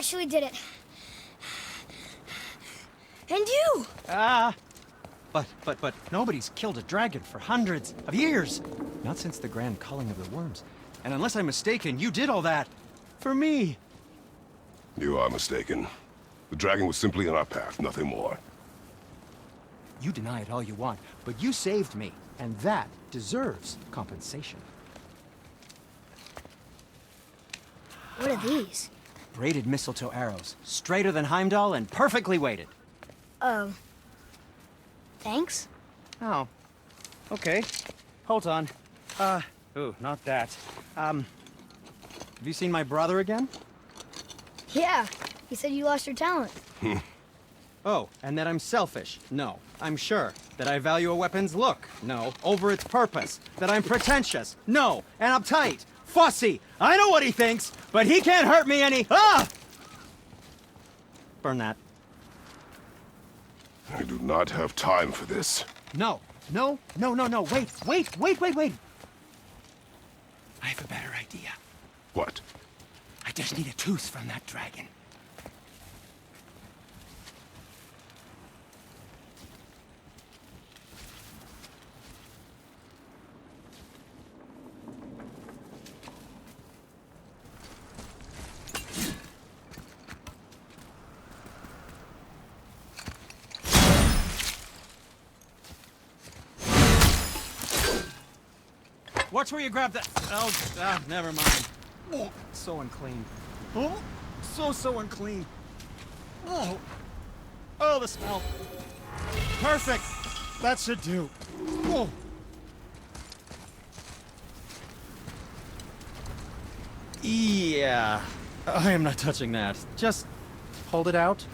actually did it. And you! But nobody's killed a dragon for hundreds of years. Not since the grand culling of the worms. And unless I'm mistaken, you did all that for me. You are mistaken. The dragon was simply in our path, nothing more. You deny it all you want, but you saved me, and that deserves compensation. What are these? Braided mistletoe arrows, straighter than Heimdall and perfectly weighted. Oh. Thanks? Oh. Okay. Hold on. Ooh, not that. Have you seen my brother again? Yeah. He said you lost your talent. Oh, and that I'm selfish? No. I'm sure. That I value a weapon's look? No. Over its purpose? That I'm pretentious? No. And uptight? Fussy? I know what he thinks, but he can't hurt me any— Ah! Burn that. I do not have time for this. No. No. Wait. I have a better idea. What? I just need a tooth from that dragon. Watch where you grab that. Oh, never mind. Oh, so unclean. Oh, so unclean. Oh, the smell. Perfect. That should do. Oh. Yeah. I am not touching that. Just hold it out.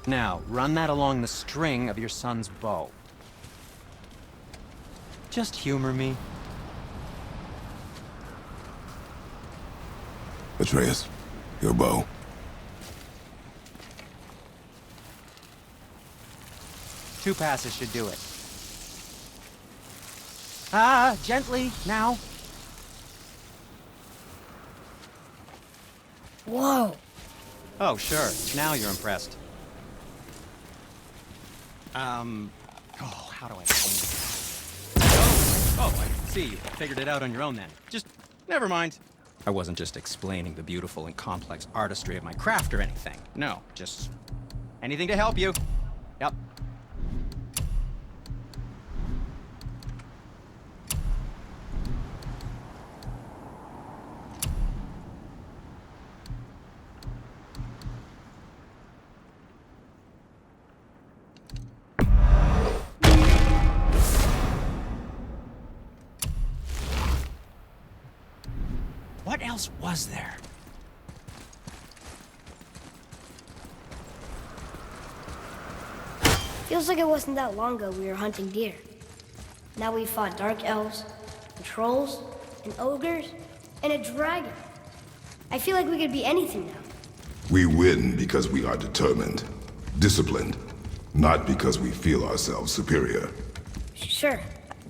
Now, run that along the string of your son's bow. Just humor me. Atreus, your bow. Two passes should do it. Gently, now. Whoa. Oh, sure. Now you're impressed. How do I explain this? Oh, I see. You figured it out on your own then. Just, never mind. I wasn't just explaining the beautiful and complex artistry of my craft or anything. No, just anything to help you. Yep. What else was there? Feels like it wasn't that long ago we were hunting deer. Now we fought dark elves, and trolls, and ogres, and a dragon. I feel like we could be anything now. We win because we are determined, disciplined, not because we feel ourselves superior. Sure,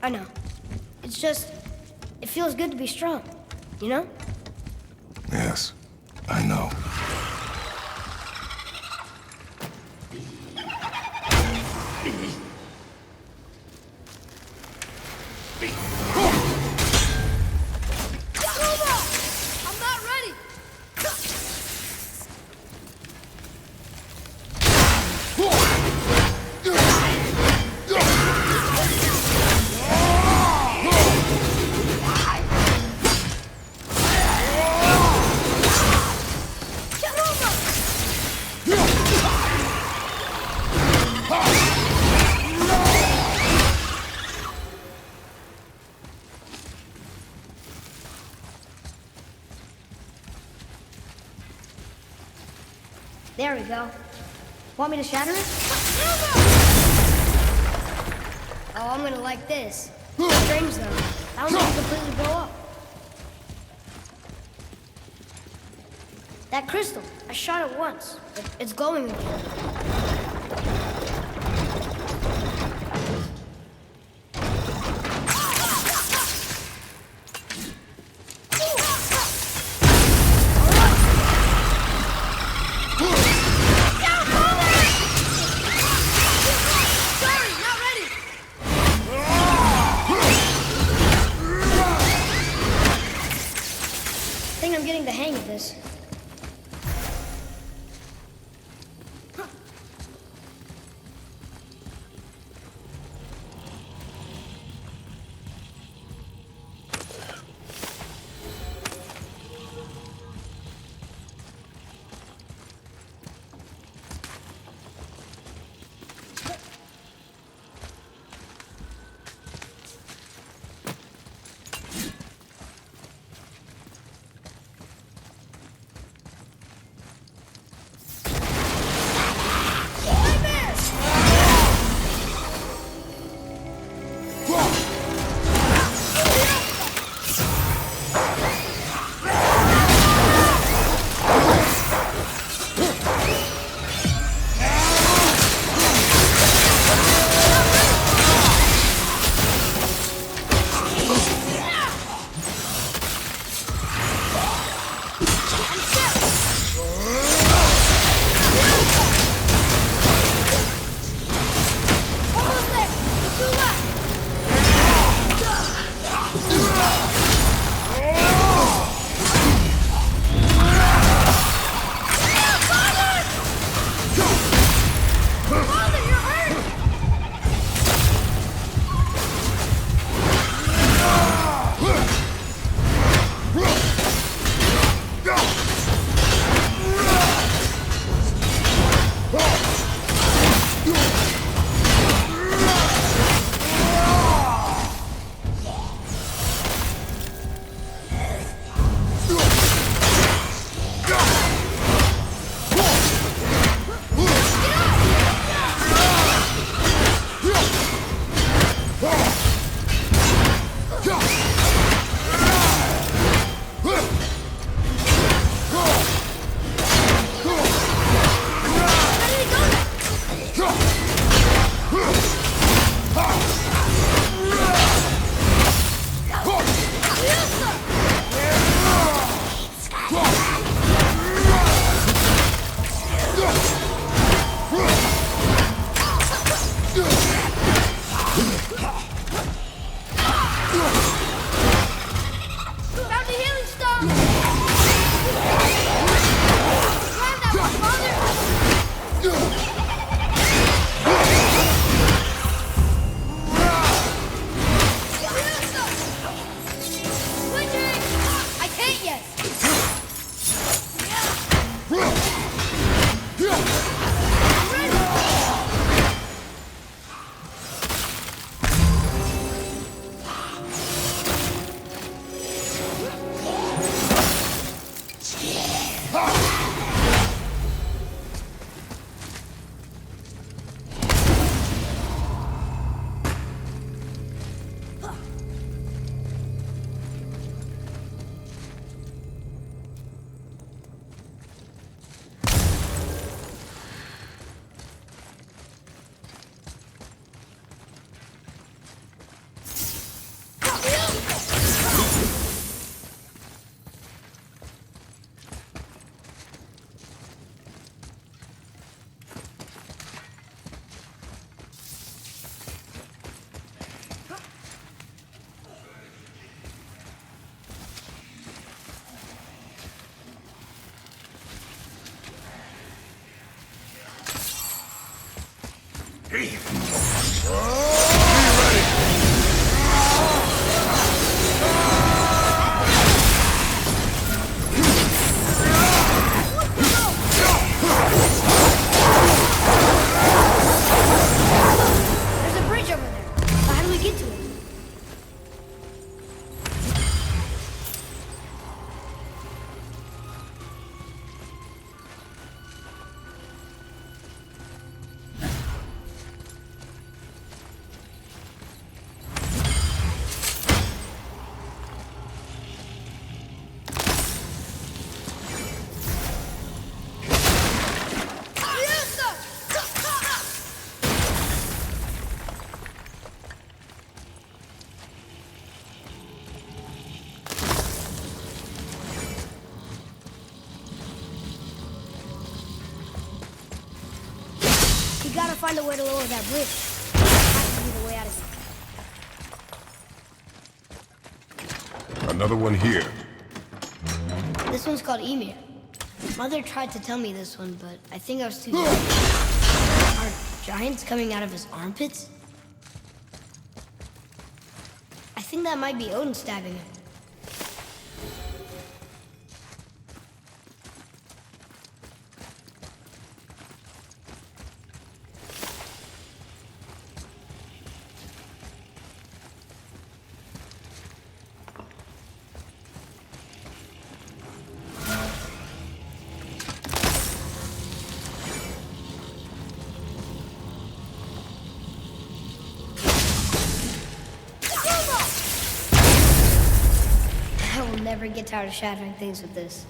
I know. It's just, it feels good to be strong, you know? Yes, I know. I'm not ready! There we go. Want me to shatter it? Oh, I'm gonna like this. Strings though. That one can completely blow up. That crystal, I shot it once. It's glowing again. think I'm getting the hang of this. Gotta find a way to lower that bridge. Has to be the way out of here. Another one here. This one's called Emir. Mother tried to tell me this one, but I think I was too young. Are giants coming out of his armpits? I think that might be Odin stabbing him. I will never get tired of shattering things with this.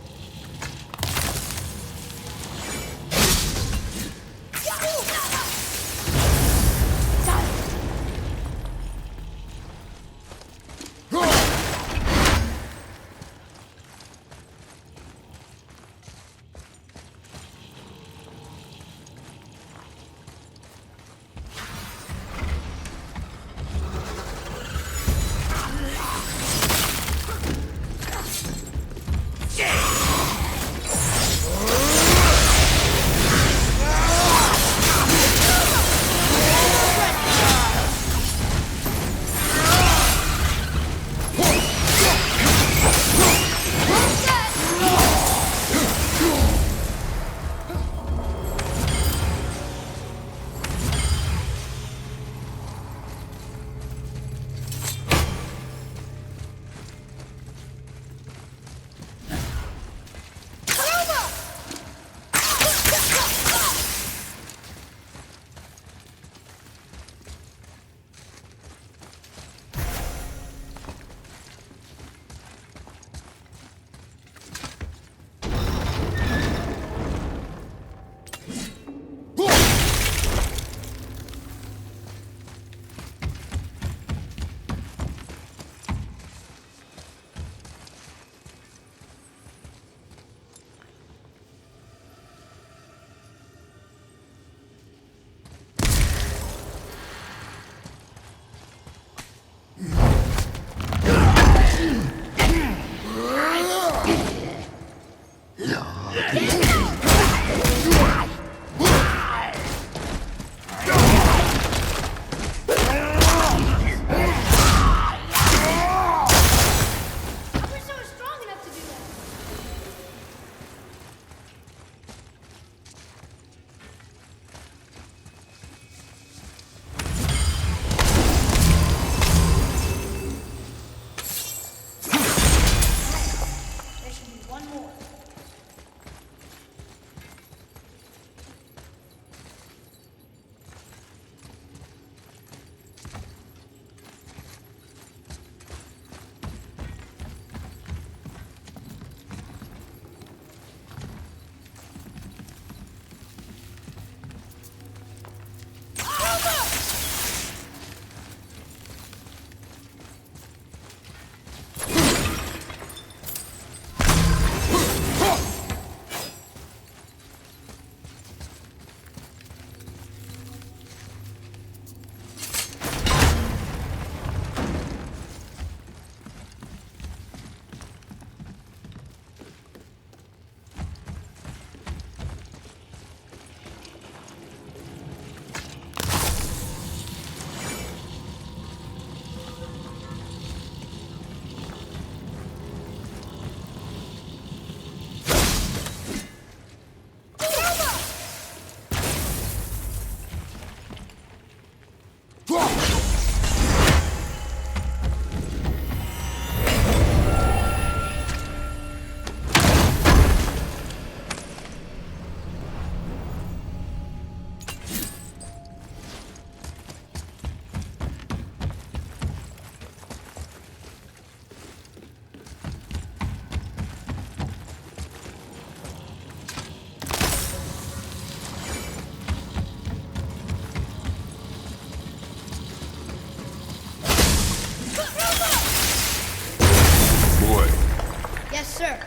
Sir.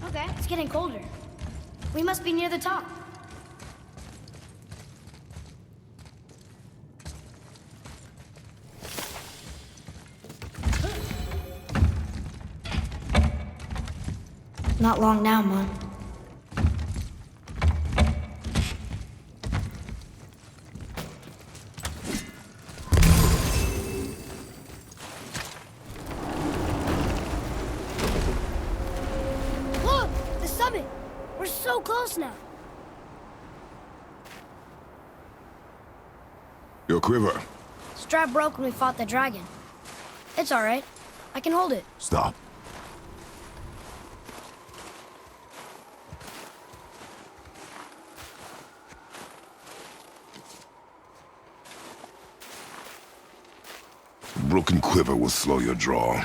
Okay, it's getting colder. We must be near the top. Not long now, Mom. Look! The summit! We're so close now. Your quiver. Strap broke when we fought the dragon. It's alright. I can hold it. Stop. Broken quiver will slow your draw.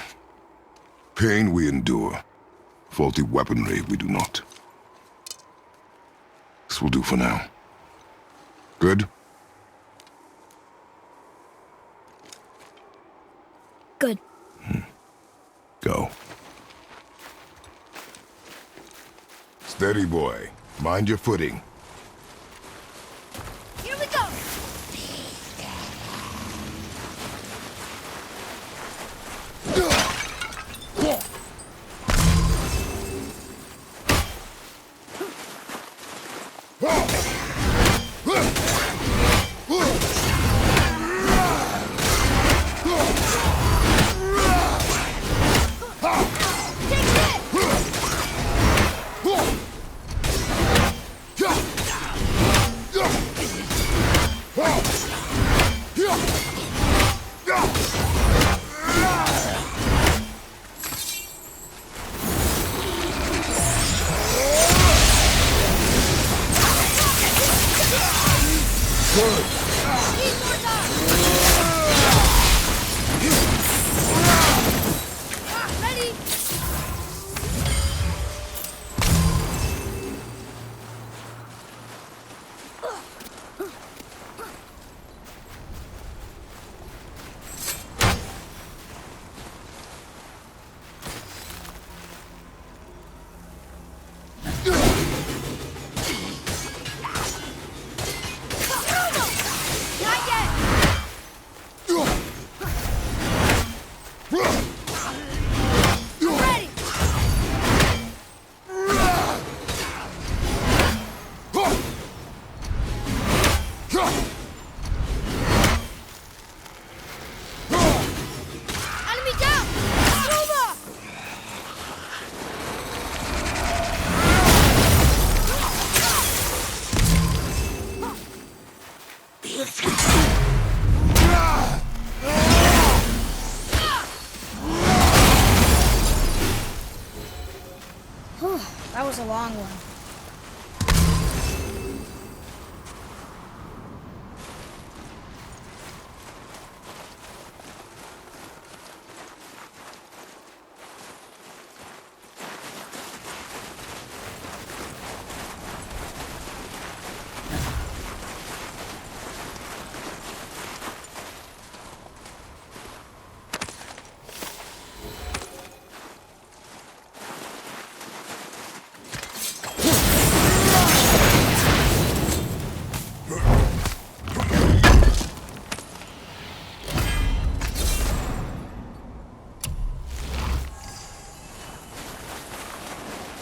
Pain we endure. Faulty weaponry we do not. This will do for now. Good? Good. Go. Steady, boy. Mind your footing. Here we go! That was a long one.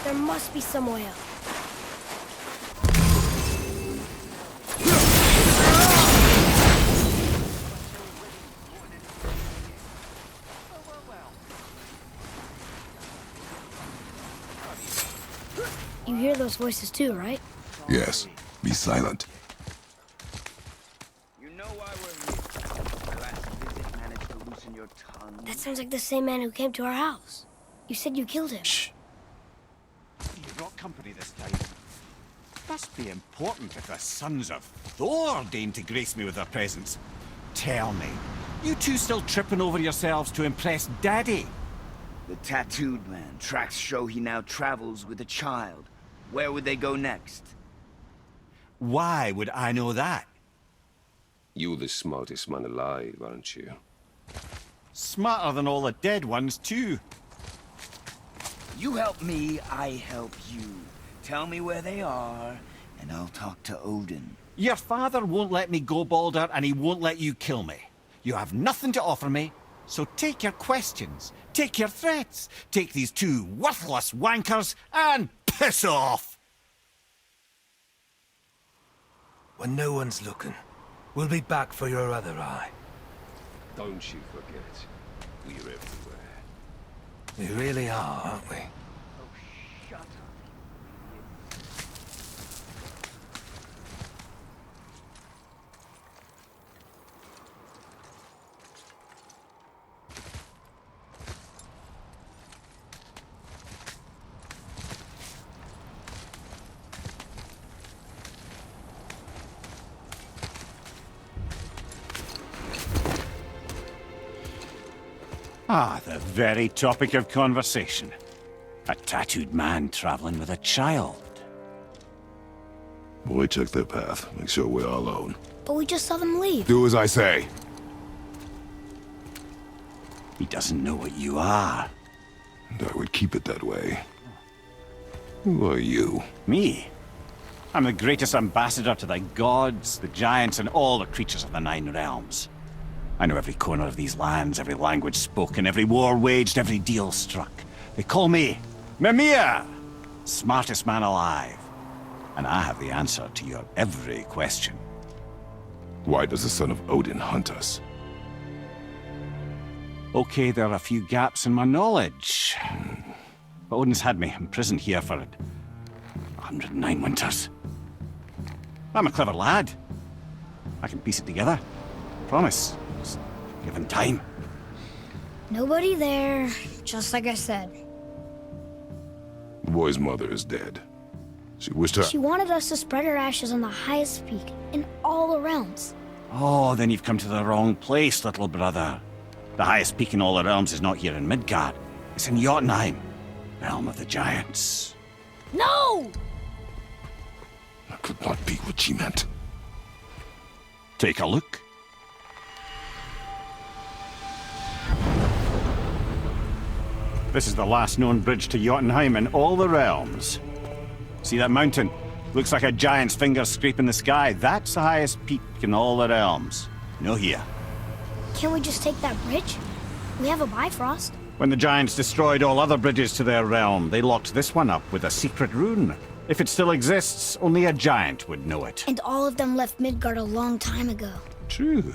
There must be some way out. You hear those voices too, right? Yes. Be silent. You know why we're here. My last visit managed to loosen your tongue. That sounds like the same man who came to our house. You said you killed him. Shh. You brought company this time. Must be important if the sons of Thor deign to grace me with their presence. Tell me, you two still tripping over yourselves to impress Daddy? The tattooed man. Tracks show he now travels with a child. Where would they go next? Why would I know that? You're the smartest man alive, aren't you? Smarter than all the dead ones, too. You help me, I help you. Tell me where they are, and I'll talk to Odin. Your father won't let me go, Balder, and he won't let you kill me. You have nothing to offer me, So take your questions, take your threats, take these two worthless wankers, and piss off! When no one's looking, we'll be back for your other eye. Don't you forget, we're everywhere. We really are, aren't we? Ah, the very topic of conversation. A tattooed man traveling with a child. Boy, check their path. Make sure we're all alone. But we just saw them leave. Do as I say. He doesn't know what you are. And I would keep it that way. Who are you? Me? I'm the greatest ambassador to the gods, the giants, and all the creatures of the Nine Realms. I know every corner of these lands, every language spoken, every war waged, every deal struck. They call me Mimir, smartest man alive. And I have the answer to your every question. Why does the son of Odin hunt us? Okay, there are a few gaps in my knowledge. But Odin's had me imprisoned here for 109 winters. I'm a clever lad. I can piece it together. Promise. Just give him time. Nobody there, just like I said. The boy's mother is dead. She wished her... She wanted us to spread her ashes on the highest peak in all the realms. Oh, then you've come to the wrong place, little brother. The highest peak in all the realms is not here in Midgard. It's in Jotunheim, realm of the giants. No! That could not be what she meant. Take a look. This is the last known bridge to Jotunheim in all the realms. See that mountain? Looks like a giant's finger scraping the sky. That's the highest peak in all the realms. No here. Can't we just take that bridge? We have a Bifrost. When the giants destroyed all other bridges to their realm, they locked this one up with a secret rune. If it still exists, only a giant would know it. And all of them left Midgard a long time ago. True.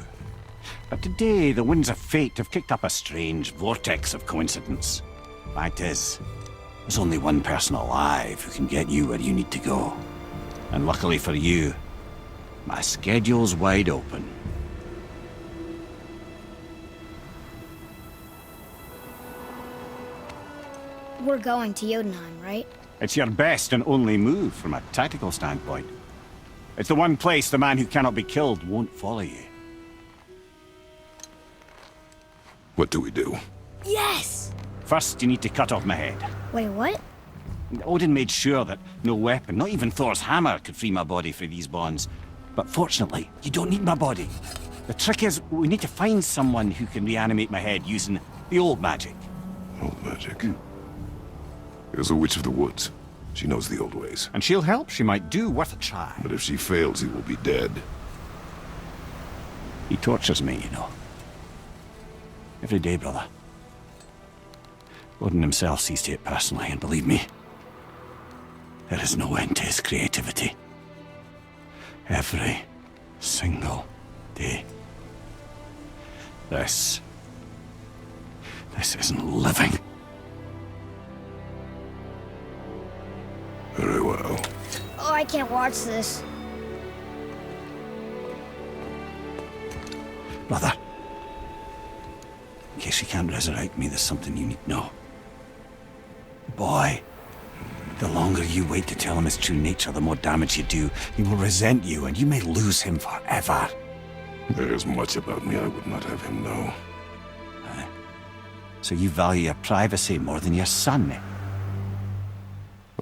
But today, the winds of fate have kicked up a strange vortex of coincidence. Fact is, there's only one person alive who can get you where you need to go. And luckily for you, my schedule's wide open. We're going to Jotunheim, right? It's your best and only move from a tactical standpoint. It's the one place the man who cannot be killed won't follow you. What do we do? Yes! First, you need to cut off my head. Wait, what? Odin made sure that no weapon, not even Thor's hammer, could free my body from these bonds. But fortunately, you don't need my body. The trick is, we need to find someone who can reanimate my head using the old magic. Old magic. There's a witch of the woods. She knows the old ways. And she'll help. She might do worth a try. But if she fails, he will be dead. He tortures me, you know. Every day, brother. Odin himself sees to it personally, and believe me, there is no end to his creativity. Every single day. This isn't living. Very well. Oh, I can't watch this. Brother, in case you can't resurrect me, there's something you need to know. Boy, the longer you wait to tell him his true nature, the more damage you do. He will resent you, and you may lose him forever. There's much about me I would not have him know. So you value your privacy more than your son?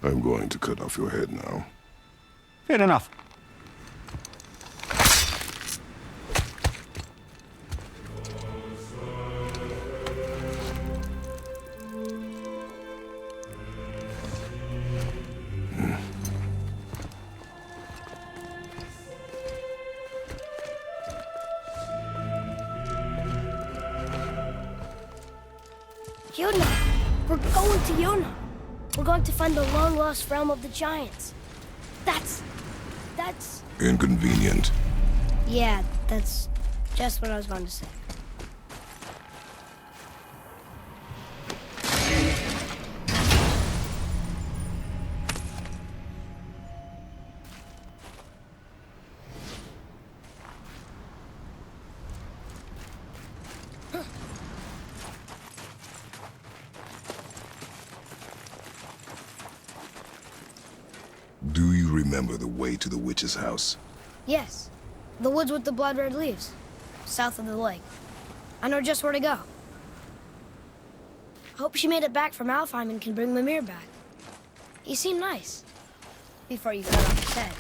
I'm going to cut off your head now. Fair enough. Yuna! We're going to Yuna! We're going to find the long-lost realm of the giants. That's... Inconvenient. Yeah, that's just what I was going to say. Do you remember the way to the witch's house? Yes. The woods with the blood-red leaves. South of the lake. I know just where to go. Hope she made it back from Alfheim and can bring Mimir back. He seemed nice. Before you cut off his head.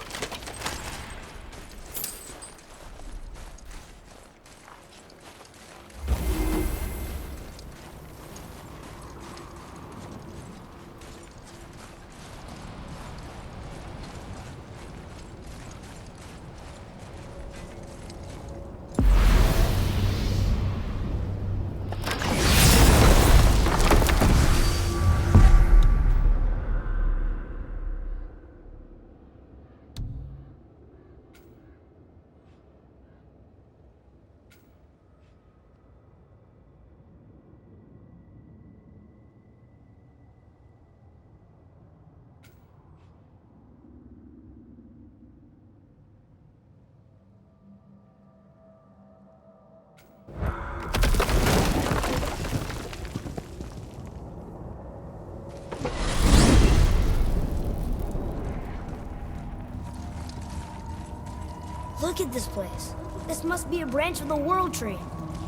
Look at this place. This must be a branch of the World Tree.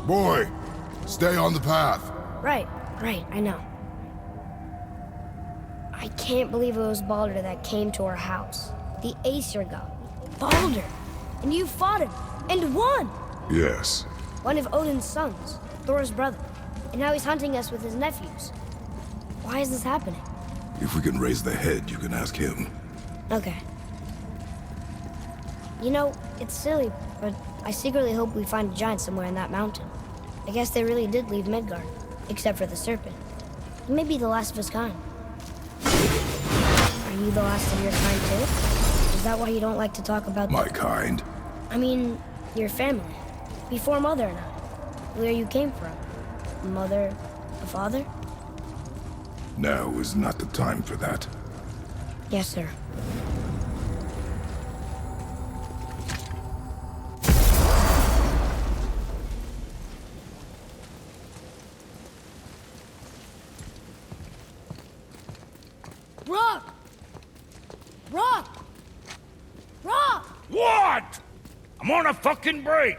Boy, stay on the path. Right, I know. I can't believe it was Baldur that came to our house. The Aesir god. Baldur! And you fought him, and won! Yes. One of Odin's sons, Thor's brother. And now he's hunting us with his nephews. Why is this happening? If we can raise the head, you can ask him. Okay. You know, it's silly, but I secretly hope we find a giant somewhere in that mountain. I guess they really did leave Midgard, except for the serpent. He may be the last of his kind. Are you the last of your kind too? Is that why you don't like to talk about... My kind? I mean, your family. Before Mother and I. Where you came from. Mother, a father? Now is not the time for that. Yes, sir. Rock! Rock! Rock! What? I'm on a fucking break.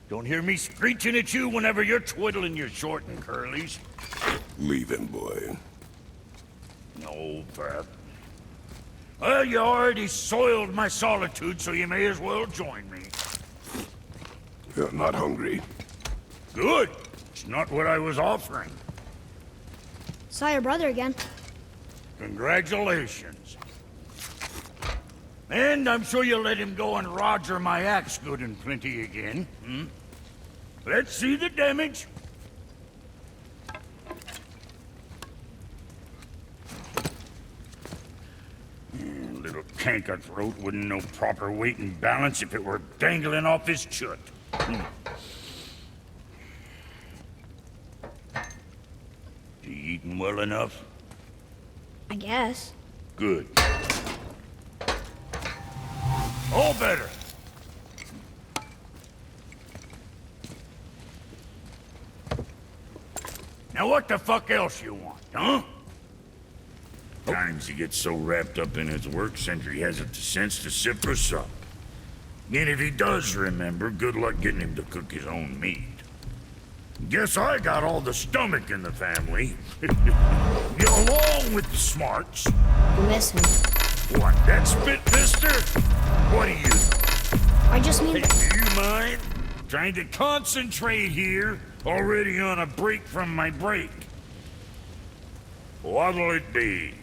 Don't hear me screeching at you whenever you're twiddling your short and curlies. Leave him, boy. No, Beth. Well, you already soiled my solitude, so you may as well join me. You're not hungry. Good. It's not what I was offering. Saw your brother again. Congratulations. And I'm sure you'll let him go and Roger my axe good and plenty again, hmm? Let's see the damage. Little canker throat wouldn't know proper weight and balance if it were dangling off his chut. You eating well enough? I guess. Good. All better. Now what the fuck else you want, huh? Times he gets so wrapped up in his work, Sentry hasn't the sense to sip or sup. And if he does remember, good luck getting him to cook his own meat. Guess I got all the stomach in the family. Along with the smarts. You miss me. What, that spit mister? What do you know? I just mean... Do you mind? Trying to concentrate here, already on a break from my break. What'll it be?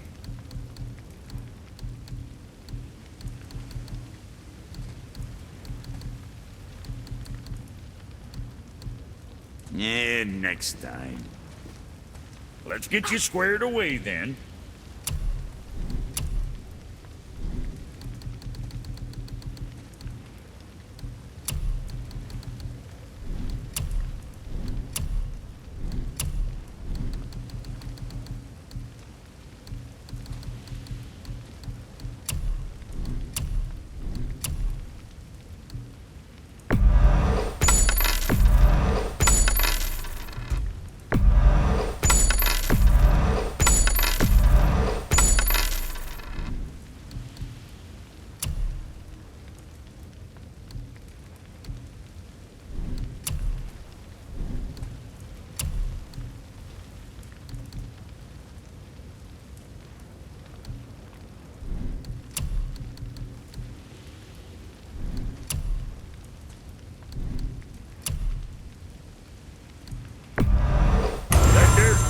Yeah, next time. Let's get you squared away then.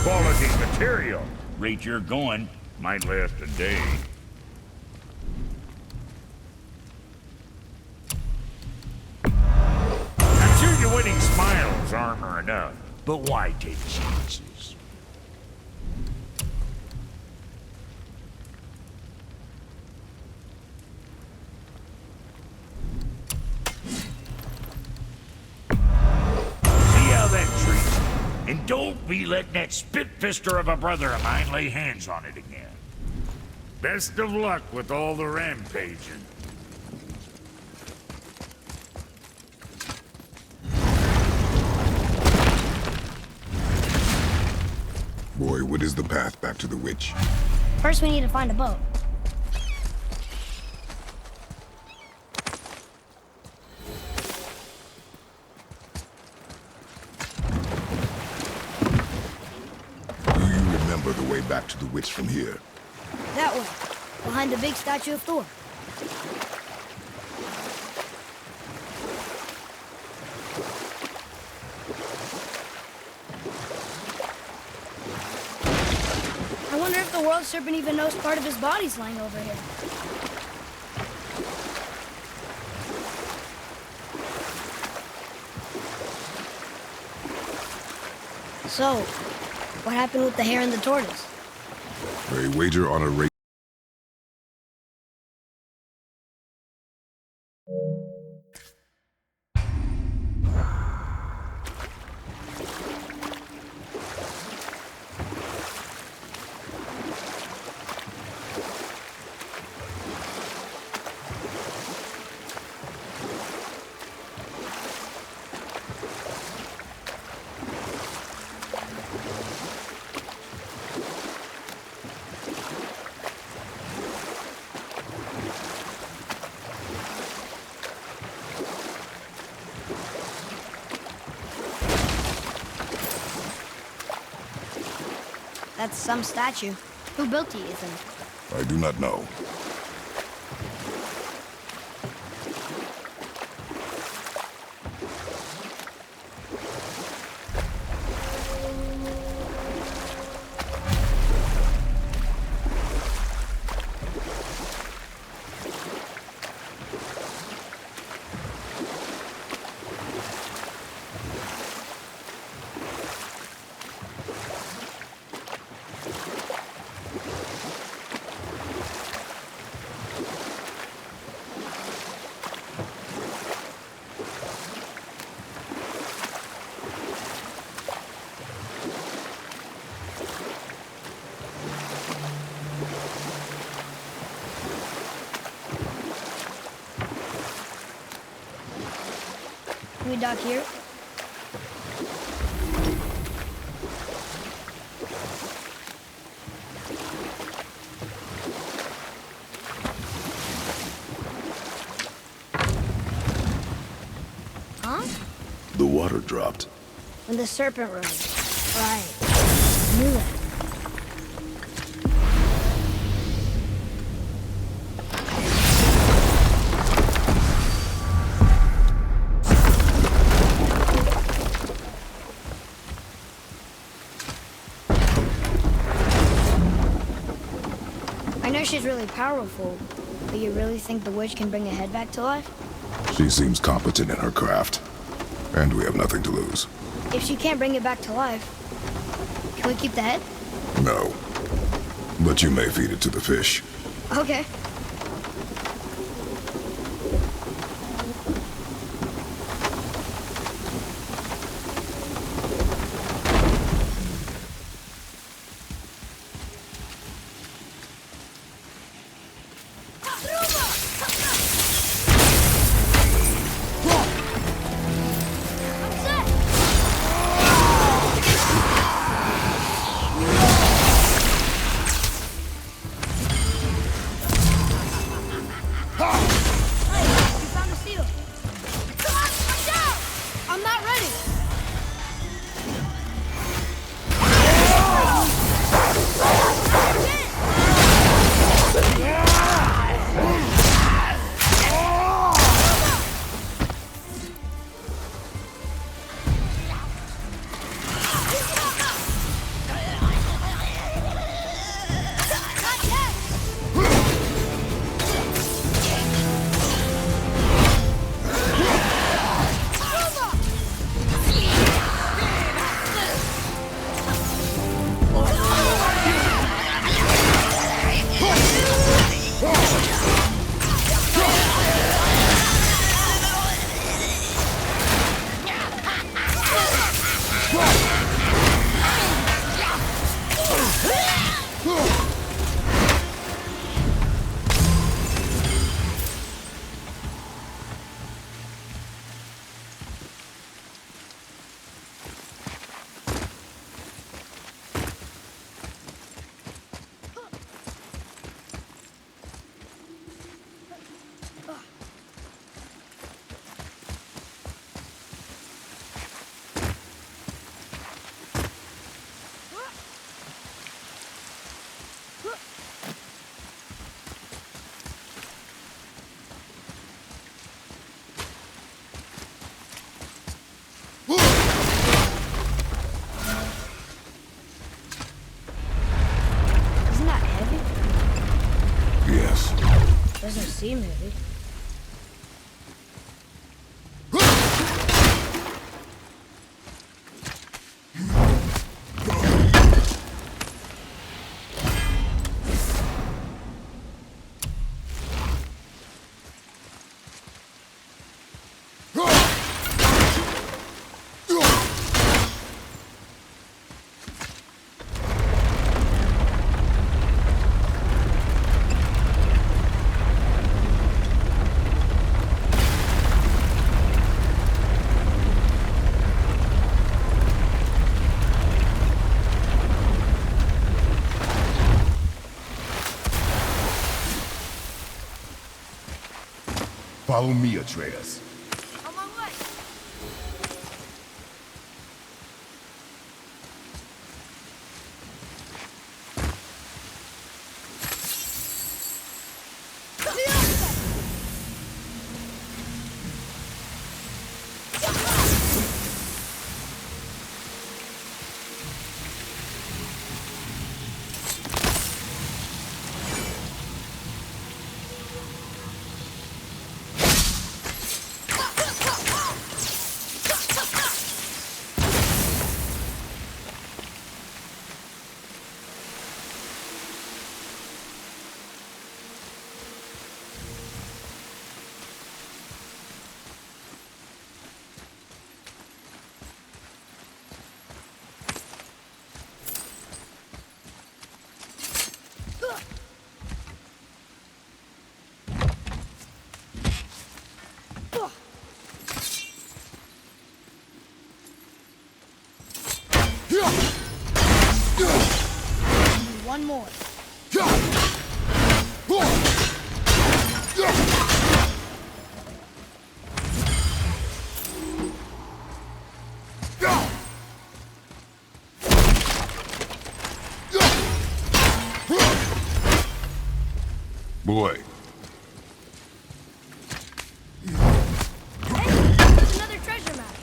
Quality material. Rate you're going. Might last a day. I'm sure your winning smile's armor enough, but why take chances? See how that treats you. And don't be letting that spit-fister of a brother of mine lay hands on it again. Best of luck with all the rampaging. Boy, what is the path back to the witch? First, we need to find a boat. The way back to the witch from here. That way, behind the big statue of Thor. I wonder if the world serpent even knows part of his body's lying over here. So, what happened with the hare and the tortoise? A wager on a race. That's some statue. Who built it, Ethan? I do not know. Can we dock here? Huh? The water dropped. When the serpent rose. Right. Knew it. I know she's really powerful, but you really think the witch can bring a head back to life? She seems competent in her craft. And we have nothing to lose. If she can't bring it back to life, can we keep the head? No. But you may feed it to the fish. Okay. Doesn't seem heavy. Follow me, Atreus. On my way. One more. Boy. Hey, there's another treasure map.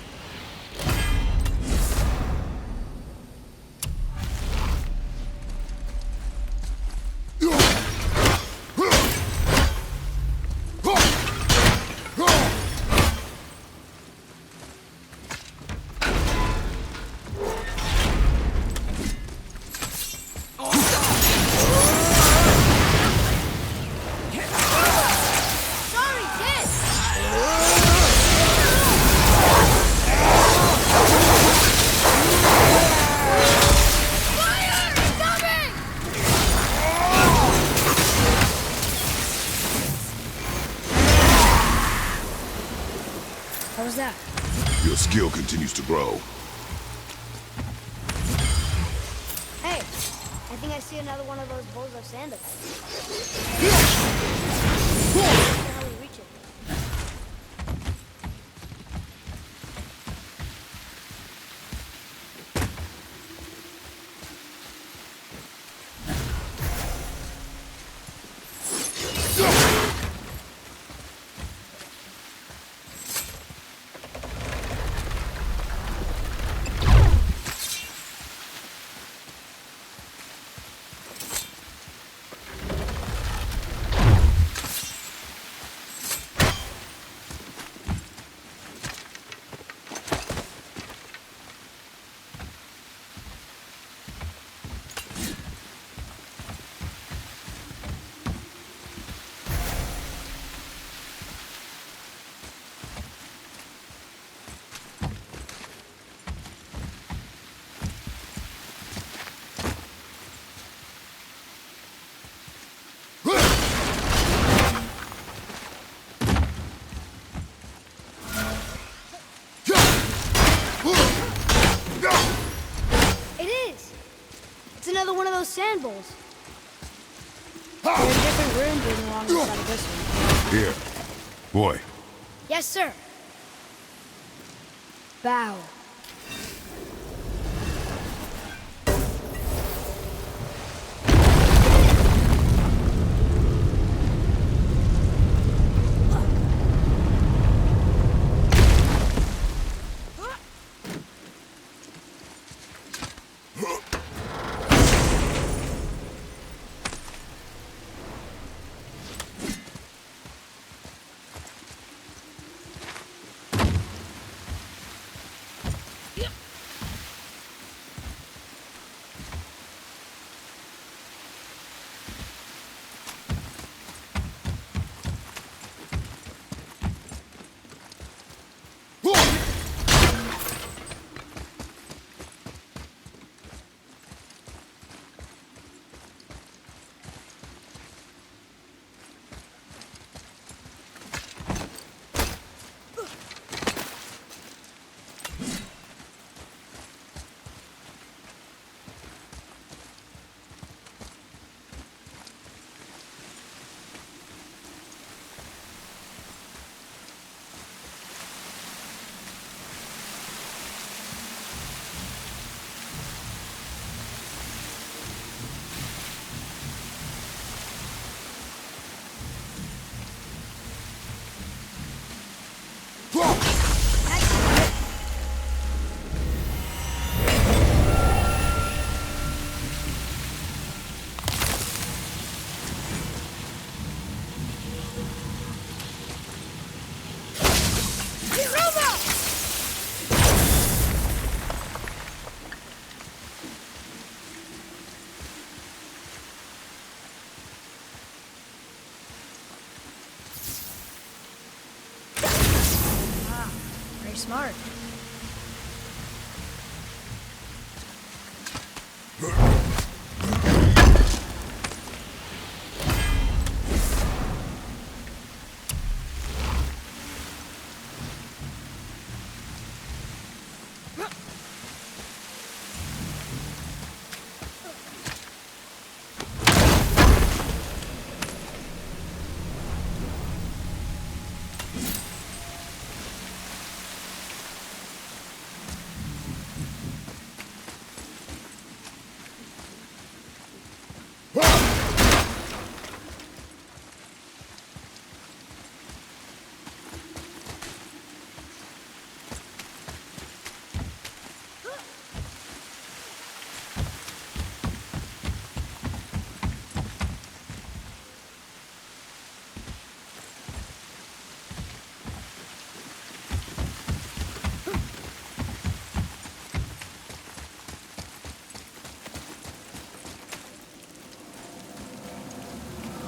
that? Your skill continues to grow. Hey, I think I see another one of those bowls of sand up there. How do we reach it? Another one of those sand bowls. There are different rooms along the side of this one. Here. Boy. Yes, sir. Bow. Smart.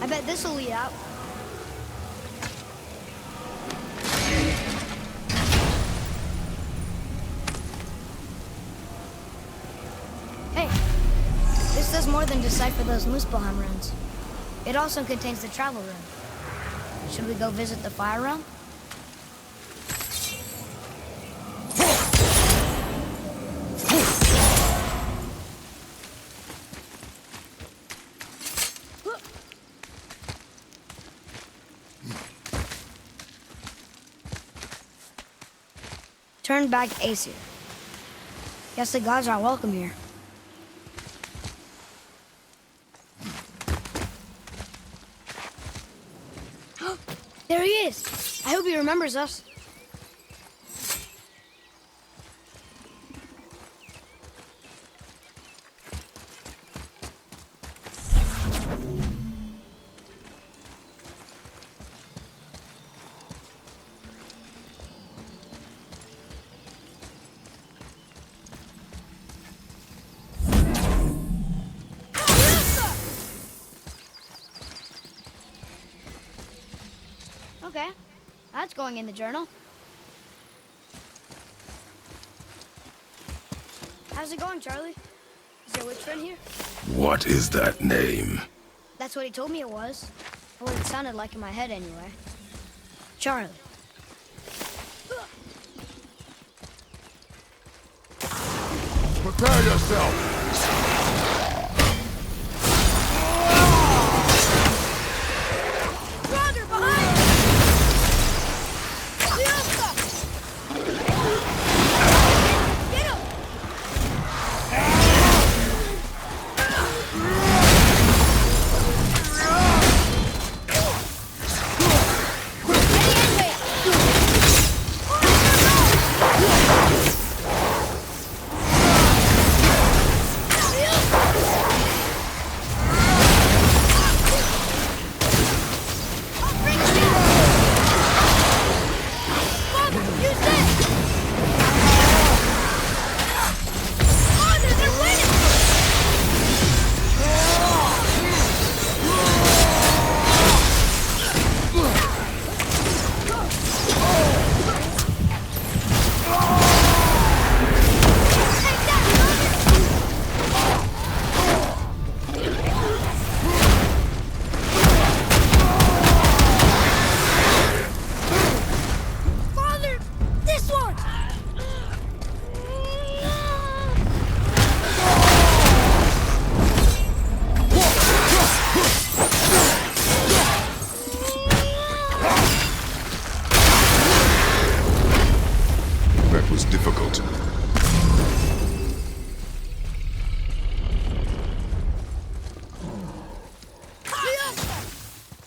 I bet this'll lead out. Hey, this does more than decipher those Muspelheim runes. It also contains the travel rune. Should we go visit the fire realm? turned back Aesir. Guess the gods are welcome here. There he is! I hope he remembers us. Okay, that's going in the journal. How's it going, Charlie? Is your witch friend here? What is that name? That's what he told me it was. Or what it sounded like in my head, anyway. Charlie. Prepare yourself! Brother, behind! Get him!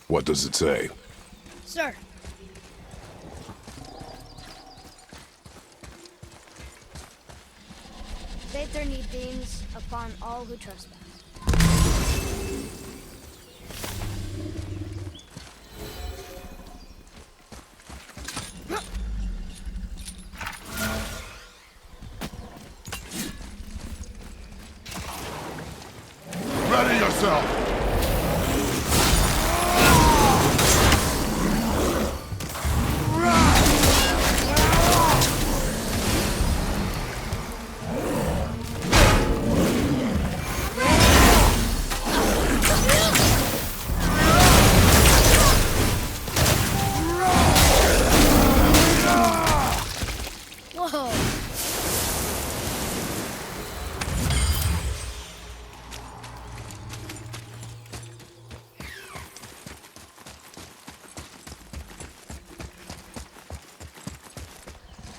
What does it say? Sir. They turn these beams upon all who trespass. Ready yourself!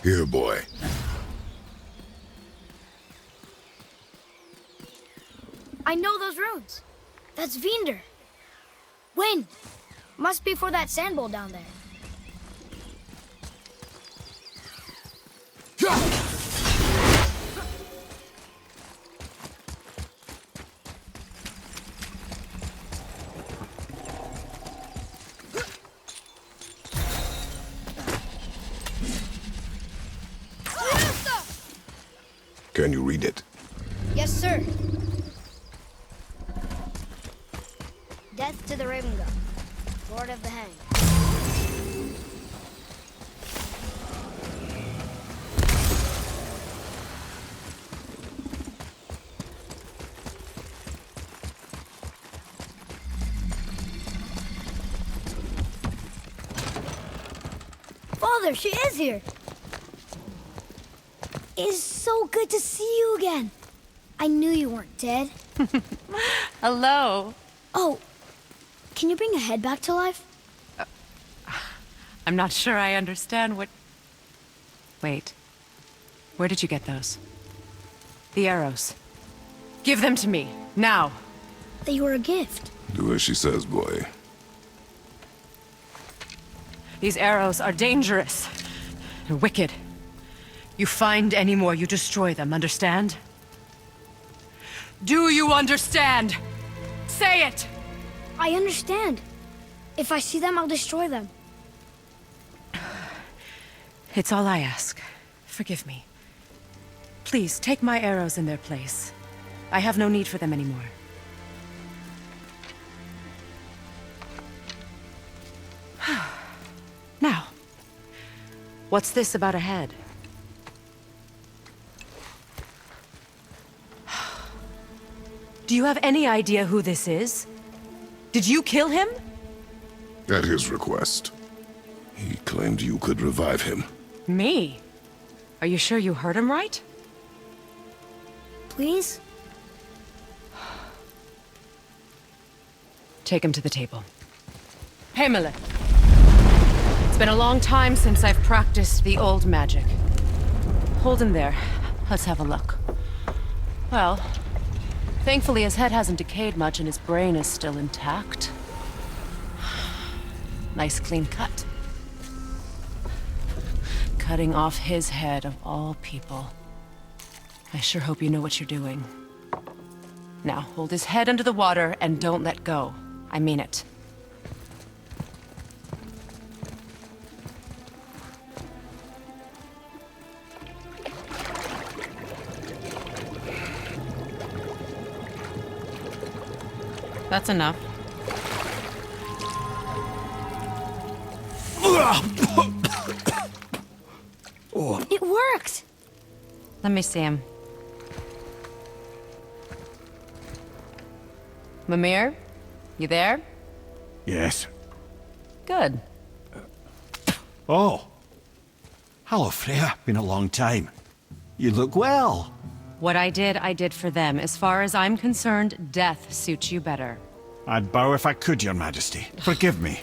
Here, boy. I know those runes. That's Vinder. Wind. Must be for that sand bowl down there. Can you read it? Yes, sir. Death to the Raven God, Lord of the Hang. Father, she is here. It is so good to see you again. I knew you weren't dead. Hello. Oh, can you bring a head back to life? I'm not sure I understand what... Wait. Where did you get those? The arrows. Give them to me, now! They were a gift. Do as she says, boy. These arrows are dangerous. They're wicked. You find any more, you destroy them, understand? Do you understand? Say it! I understand. If I see them, I'll destroy them. It's all I ask. Forgive me. Please, take my arrows in their place. I have no need for them anymore. Now, what's this about a head? Do you have any idea who this is? Did you kill him? At his request. He claimed you could revive him. Me? Are you sure you heard him right? Please? Take him to the table. Hamlet. It's been a long time since I've practiced the old magic. Hold him there. Let's have a look. Well, thankfully his head hasn't decayed much and his brain is still intact. Nice clean cut. Cutting off his head of all people. I sure hope you know what you're doing. Now, hold his head under the water and don't let go. I mean it. That's enough. It worked! Let me see him. Mimir? You there? Yes. Good. Oh. Hello, Freya. Been a long time. You look well. What I did for them. As far as I'm concerned, death suits you better. I'd bow if I could, Your Majesty. Forgive me.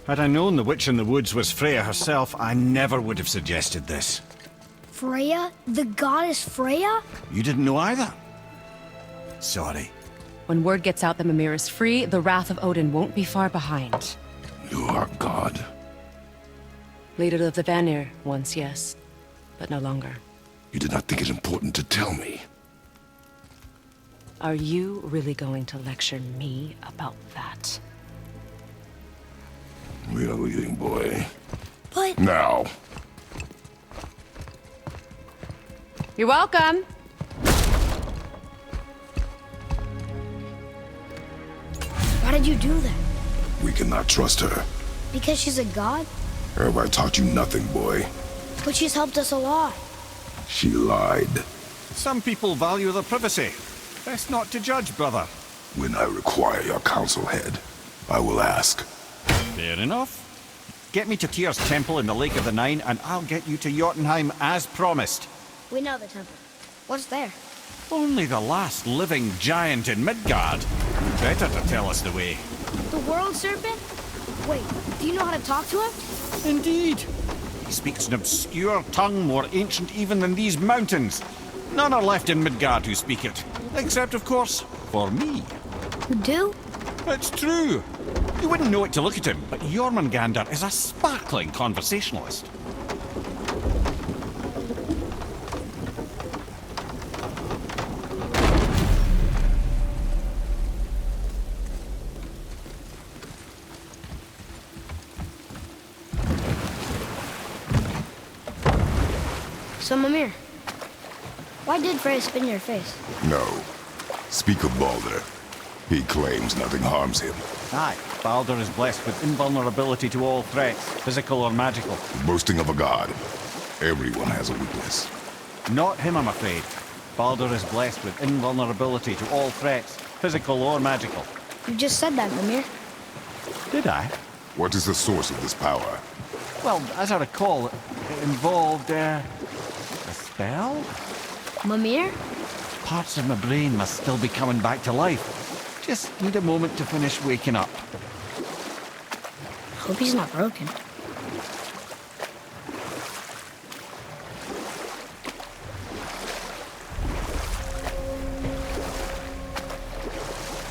Had I known the witch in the woods was Freya herself, I never would have suggested this. Freya? The goddess Freya? You didn't know either? Sorry. When word gets out that Mimir is free, the wrath of Odin won't be far behind. You are God. Leader of the Vanir, once, yes. But no longer. You did not think it important to tell me. Are you really going to lecture me about that? We are leaving, boy. But... Now. You're welcome. Why did you do that? We cannot trust her. Because she's a god? Have I taught you nothing, boy? But she's helped us a lot. She lied. Some people value their privacy. Best not to judge, brother. When I require your council head, I will ask. Fair enough. Get me to Tyr's temple in the Lake of the Nine, and I'll get you to Jotunheim as promised. We know the temple. What's there? Only the last living giant in Midgard. Better to tell us the way. The world serpent? Wait, do you know how to talk to him? Indeed. He speaks an obscure tongue more ancient even than these mountains. None are left in Midgard who speak it. Except, of course, for me. You do? It's true. You wouldn't know it to look at him, but Jormungandr is a sparkling conversationalist. So, Mimir, why did Freya spin your face? No. Speak of Baldur. He claims nothing harms him. Aye, Baldur is blessed with invulnerability to all threats, physical or magical. Boasting of a god. Everyone has a weakness. Not him, I'm afraid. Baldur is blessed with invulnerability to all threats, physical or magical. You just said that, Mimir. Did I? What is the source of this power? Well, as I recall, it involved, a spell? Mimir? Parts of my brain must still be coming back to life. Just need a moment to finish waking up. Hope he's not broken.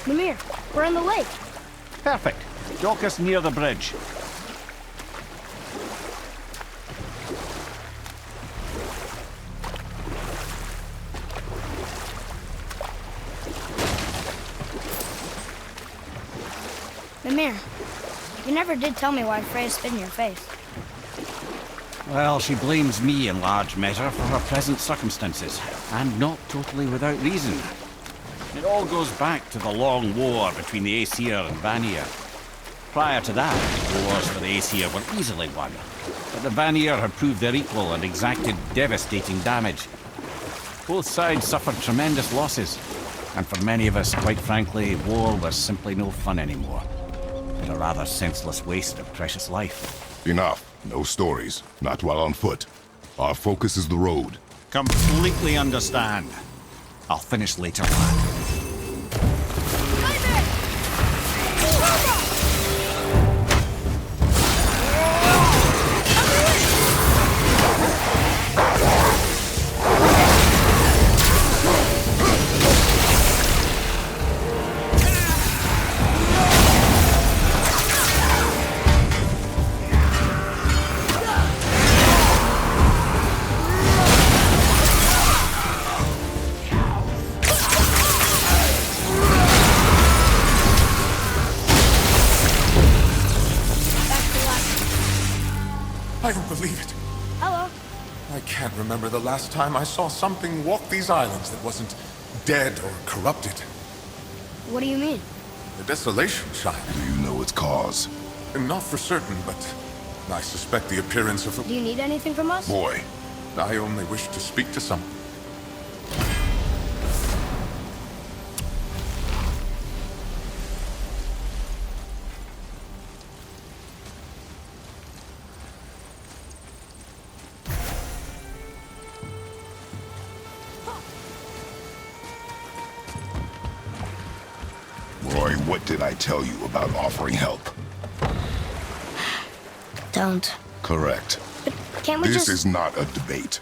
Mimir, we're in the lake. Perfect. Dock us near the bridge. Mimir, you never did tell me why Freya spit in your face. Well, she blames me in large measure for her present circumstances, and not totally without reason. It all goes back to the long war between the Aesir and Vanir. Prior to that, the wars for the Aesir were easily won, but the Vanir had proved their equal and exacted devastating damage. Both sides suffered tremendous losses, and for many of us, quite frankly, war was simply no fun anymore. But a rather senseless waste of precious life. Enough. No stories. Not while on foot. Our focus is the road. Completely understand. I'll finish later, lad. I don't believe it. Hello. I can't remember the last time I saw something walk these islands that wasn't dead or corrupted. What do you mean? The desolation shine. Do you know its cause? Not for certain, but I suspect the appearance of Do you need anything from us? Boy. I only wish to speak to someone. Roy, what did I tell you about offering help? Don't. Correct. But can't we This is not a debate.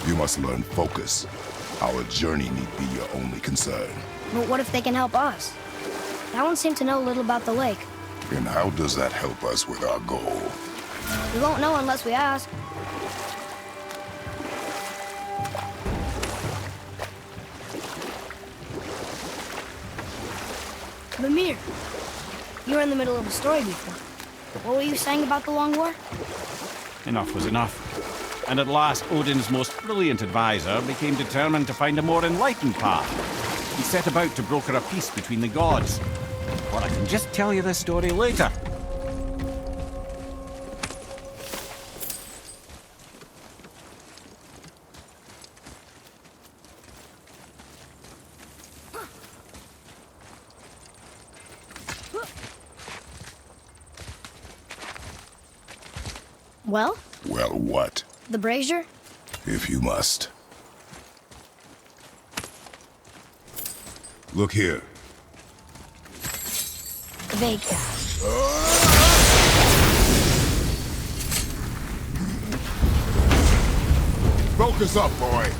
You must learn focus. Our journey need be your only concern. But what if they can help us? That one seemed to know a little about the lake. And how does that help us with our goal? We won't know unless we ask. Mimir, you were in the middle of a story before. What were you saying about the Long War? Enough was enough. And at last, Odin's most brilliant advisor became determined to find a more enlightened path. He set about to broker a peace between the gods. But I can just tell you this story later. Well? Well, what? The brazier? If you must. Look here. Vega. Focus up, boy.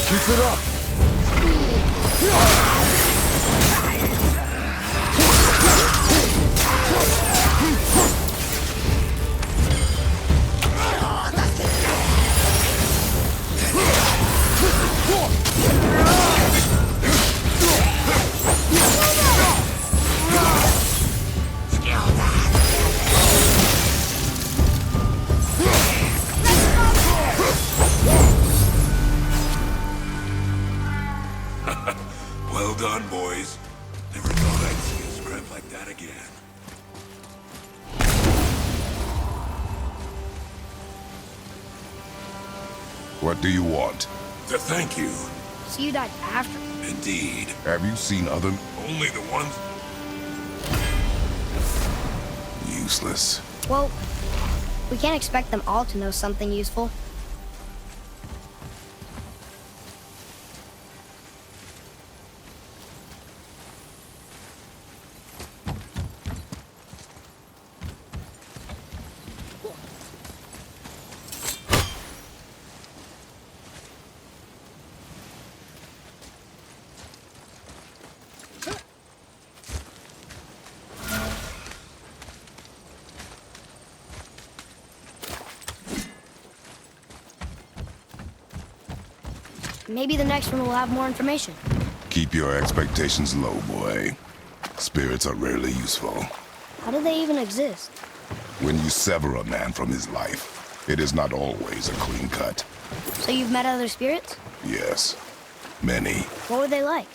Keep it up. Well done, boys. Never thought I'd see a scrap like that again. What do you want? To thank you. So you died after? Indeed. Have you seen other... Only the ones... Useless. Well, we can't expect them all to know something useful. Maybe the next one will have more information. Keep your expectations low, boy. Spirits are rarely useful. How do they even exist? When you sever a man from his life, it is not always a clean cut. So you've met other spirits? Yes, many. What were they like?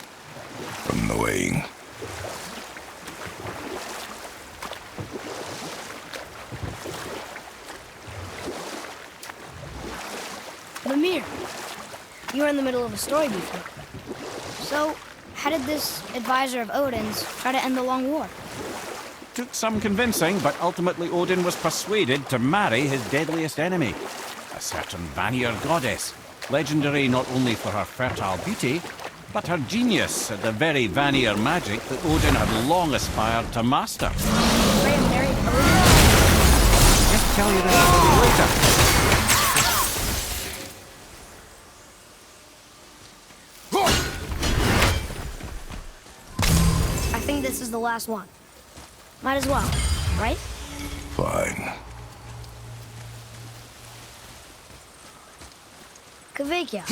Annoying. Mimir, you were in the middle of a story before. So, how did this advisor of Odin's try to end the long war? Took some convincing, but ultimately Odin was persuaded to marry his deadliest enemy, a certain Vanir goddess, legendary not only for her fertile beauty, but her genius at the very Vanir magic that Odin had long aspired to master. Freya married Odin? Just tell you that a little later. I think this is the last one. Might as well, right? Fine. Kveikja.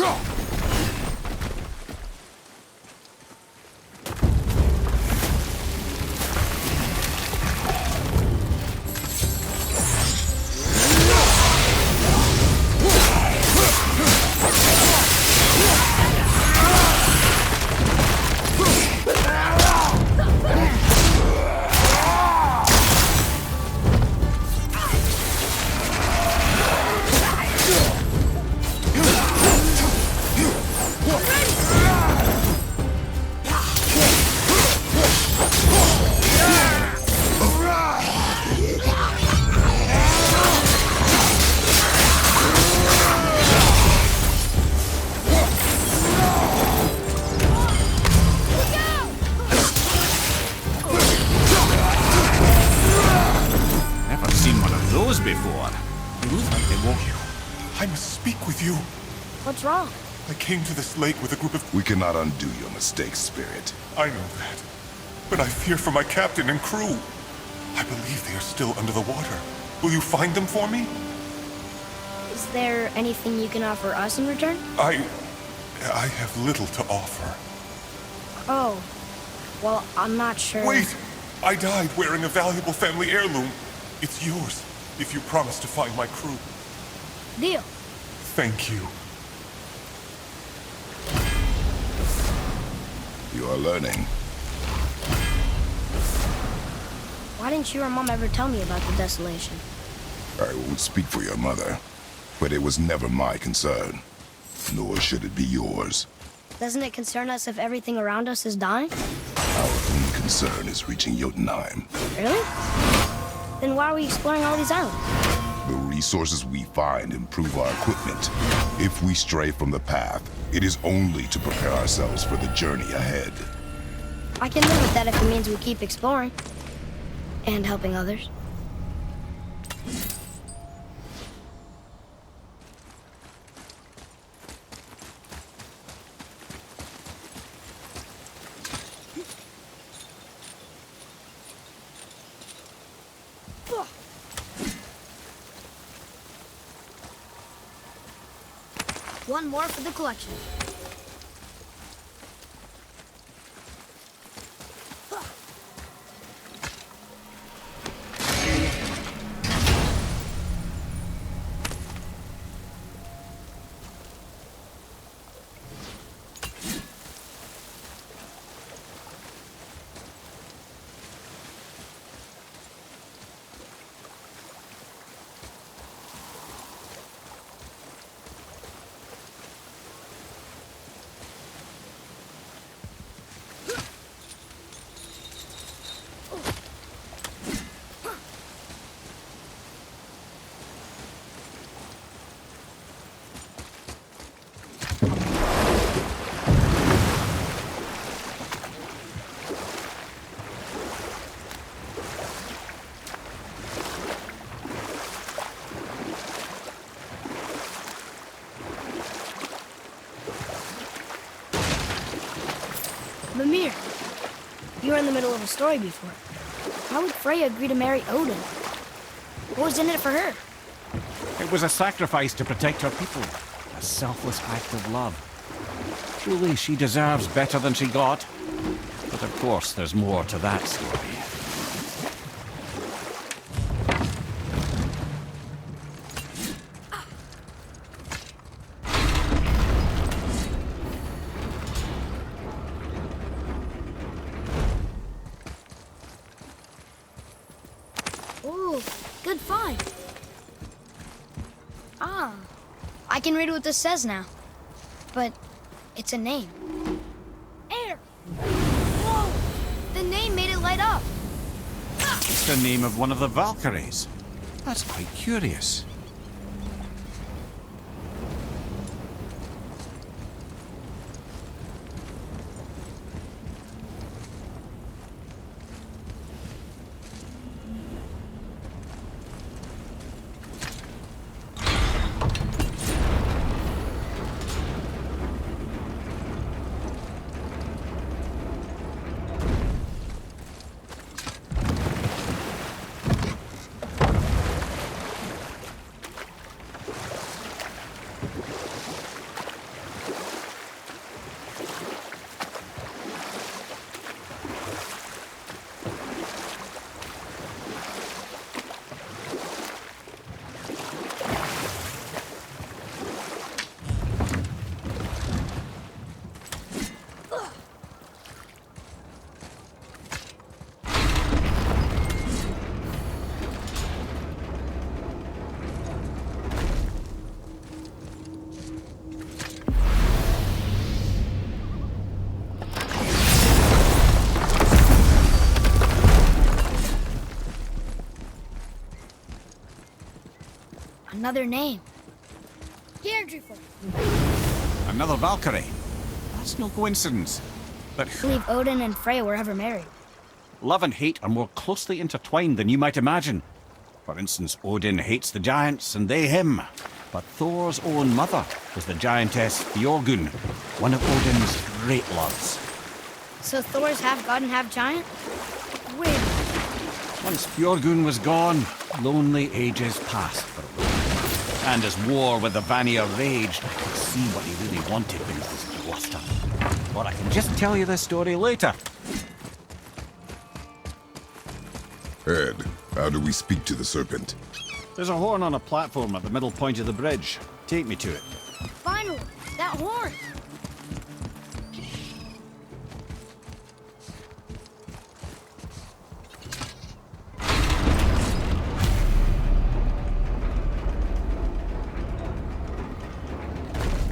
What's wrong? I came to this lake with a group of... We cannot undo your mistakes, Spirit. I know that. But I fear for my captain and crew. I believe they are still under the water. Will you find them for me? Is there anything you can offer us in return? I have little to offer. Oh. Well, I'm not sure... Wait! I died wearing a valuable family heirloom. It's yours, if you promise to find my crew. Deal. Thank you. You are learning. Why didn't you or Mom ever tell me about the desolation? I won't speak for your mother, but it was never my concern. Nor should it be yours. Doesn't it concern us if everything around us is dying? Our only concern is reaching Jotunheim. Really? Then why are we exploring all these islands? The resources we find improve our equipment. If we stray from the path, it is only to prepare ourselves for the journey ahead. I can live with that if it means we keep exploring. And helping others. One more for the collection. Mimir, you were in the middle of a story before. How would Freya agree to marry Odin? What was in it for her? It was a sacrifice to protect her people. A selfless act of love. Truly, she deserves better than she got. But of course, there's more to that story. Ooh, good find. Ah, I can read what this says now. But it's a name. Air! Whoa! The name made it light up. It's the name of one of the Valkyries. That's quite curious. Another name. Deirdre. Another Valkyrie. That's no coincidence. But I believe Odin and Freya were ever married. love and hate are more closely intertwined than you might imagine. For instance, Odin hates the giants and they him. But Thor's own mother was the giantess Fjorgun, one of Odin's great loves. So Thor's half god and half giant? Wait. Once Fjorgun was gone, lonely ages passed for Odin. And as war with the Vanir raged, I could see what he really wanted beneath his bluster. Or I can just tell you this story later. Ed, how do we speak to the serpent? There's a horn on a platform at the middle point of the bridge. Take me to it. Finally, that horn!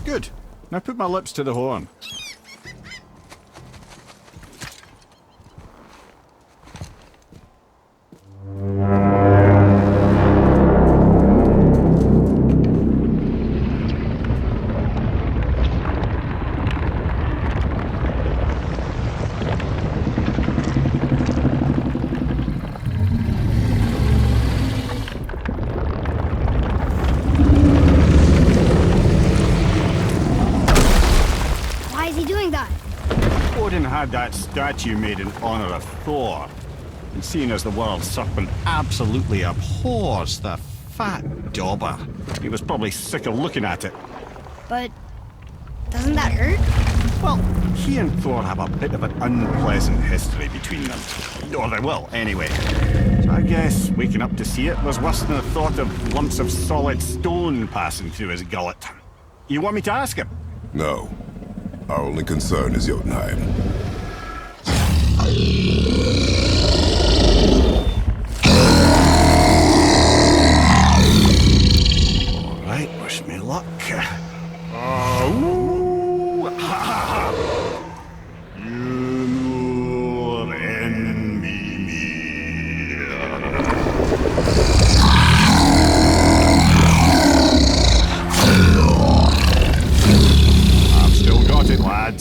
Good. Now put my lips to the horn. Had that statue made in honor of Thor. And seeing as the world serpent absolutely abhors the fat dauber, he was probably sick of looking at it. But doesn't that hurt? Well, he and Thor have a bit of an unpleasant history between them. Or they will, anyway. So I guess waking up to see it was worse than the thought of lumps of solid stone passing through his gullet. You want me to ask him? No. Our only concern is Jotunheim. Alright, wish me luck.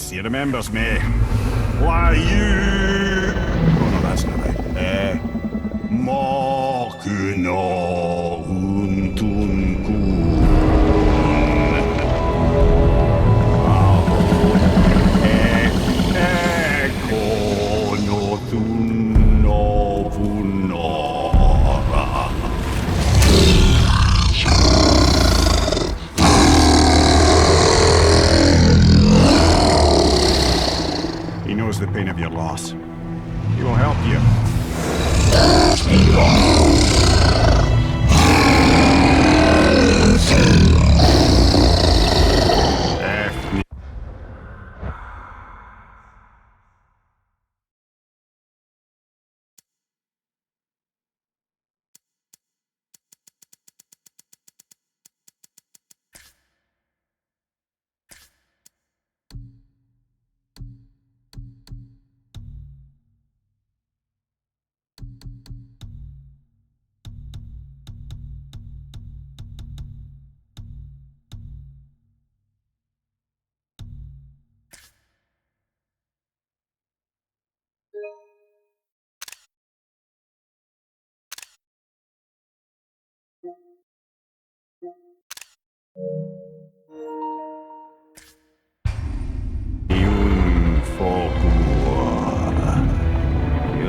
He remembers me. Why you? Oh no, that's not right. Mokuno untunku. Eko no tunno punora. you.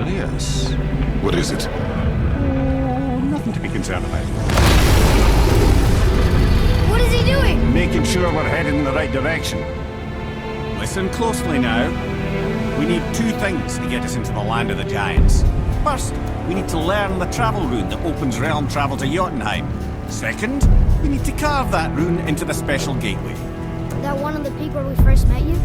Curious. What is it? Oh, nothing to be concerned about. What is he doing? Making sure we're headed in the right direction. Listen closely now. We need two things to get us into the land of the giants. First, we need to learn the travel rune that opens realm travel to Jotunheim. Second, we need to carve that rune into the special gateway. That one on the peak where we first met you?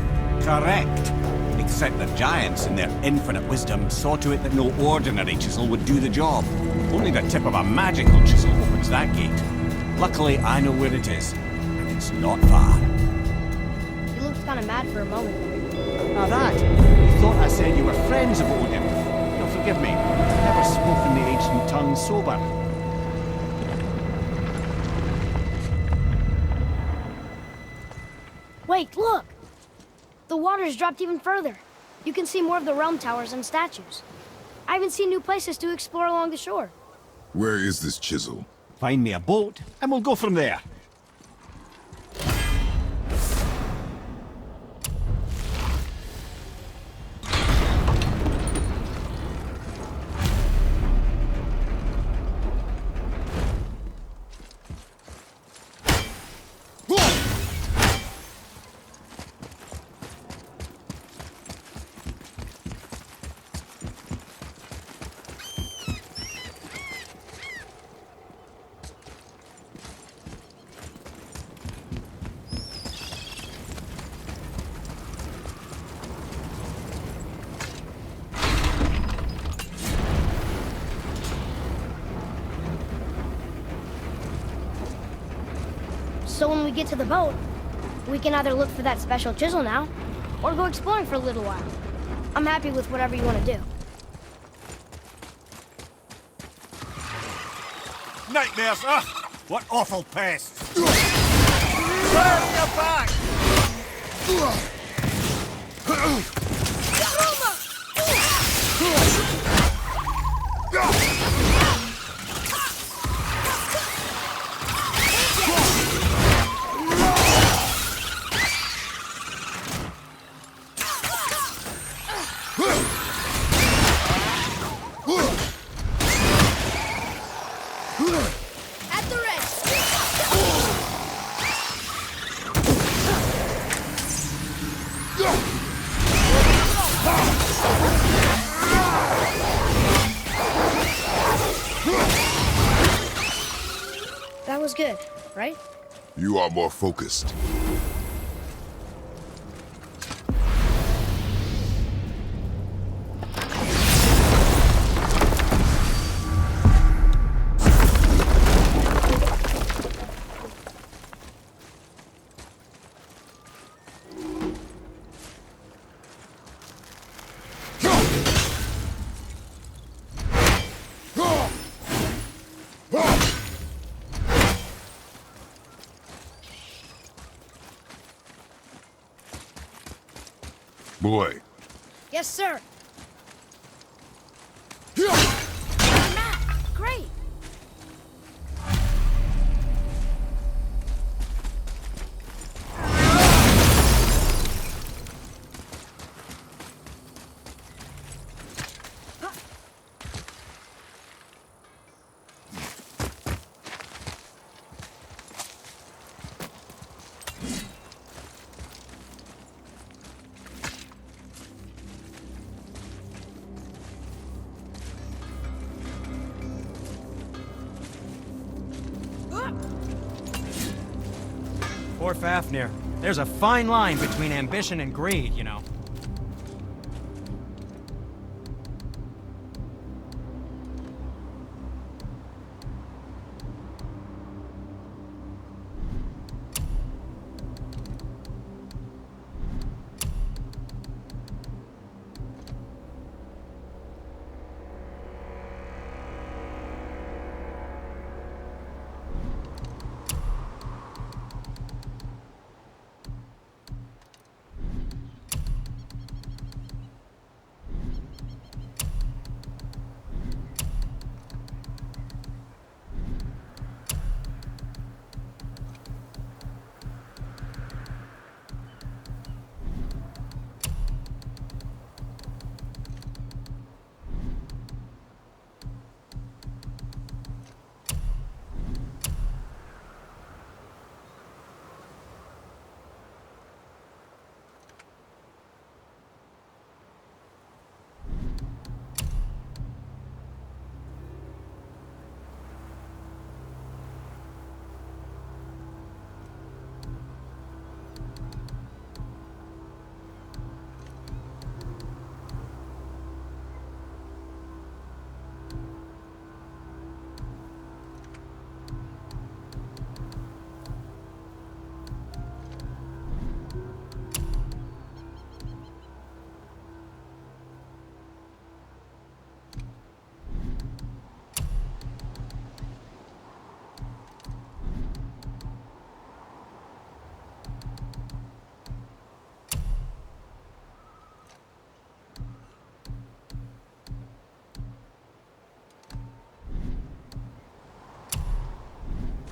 Correct. Except the giants, in their infinite wisdom, saw to it that no ordinary chisel would do the job. Only the tip of a magical chisel opens that gate. Luckily, I know where it is, and it's not far. You looked kind of mad for a moment. Now that, you thought I said you were friends of Odin. You'll forgive me, I've never spoken the ancient tongue sober. Wait, look! The water's dropped even further. You can see more of the realm towers and statues. I even see new places to explore along the shore. Where is this chisel? Find me a boat, and we'll go from there. So when we get to the boat, we can either look for that special chisel now, or go exploring for a little while. I'm happy with whatever you want to do. Nightmares, ugh! What awful pests! Turn your back! At the ready! That was good, right? You are more focused. Boy. Yes, sir. Matt, great. Poor Fafnir. There's a fine line between ambition and greed, you know.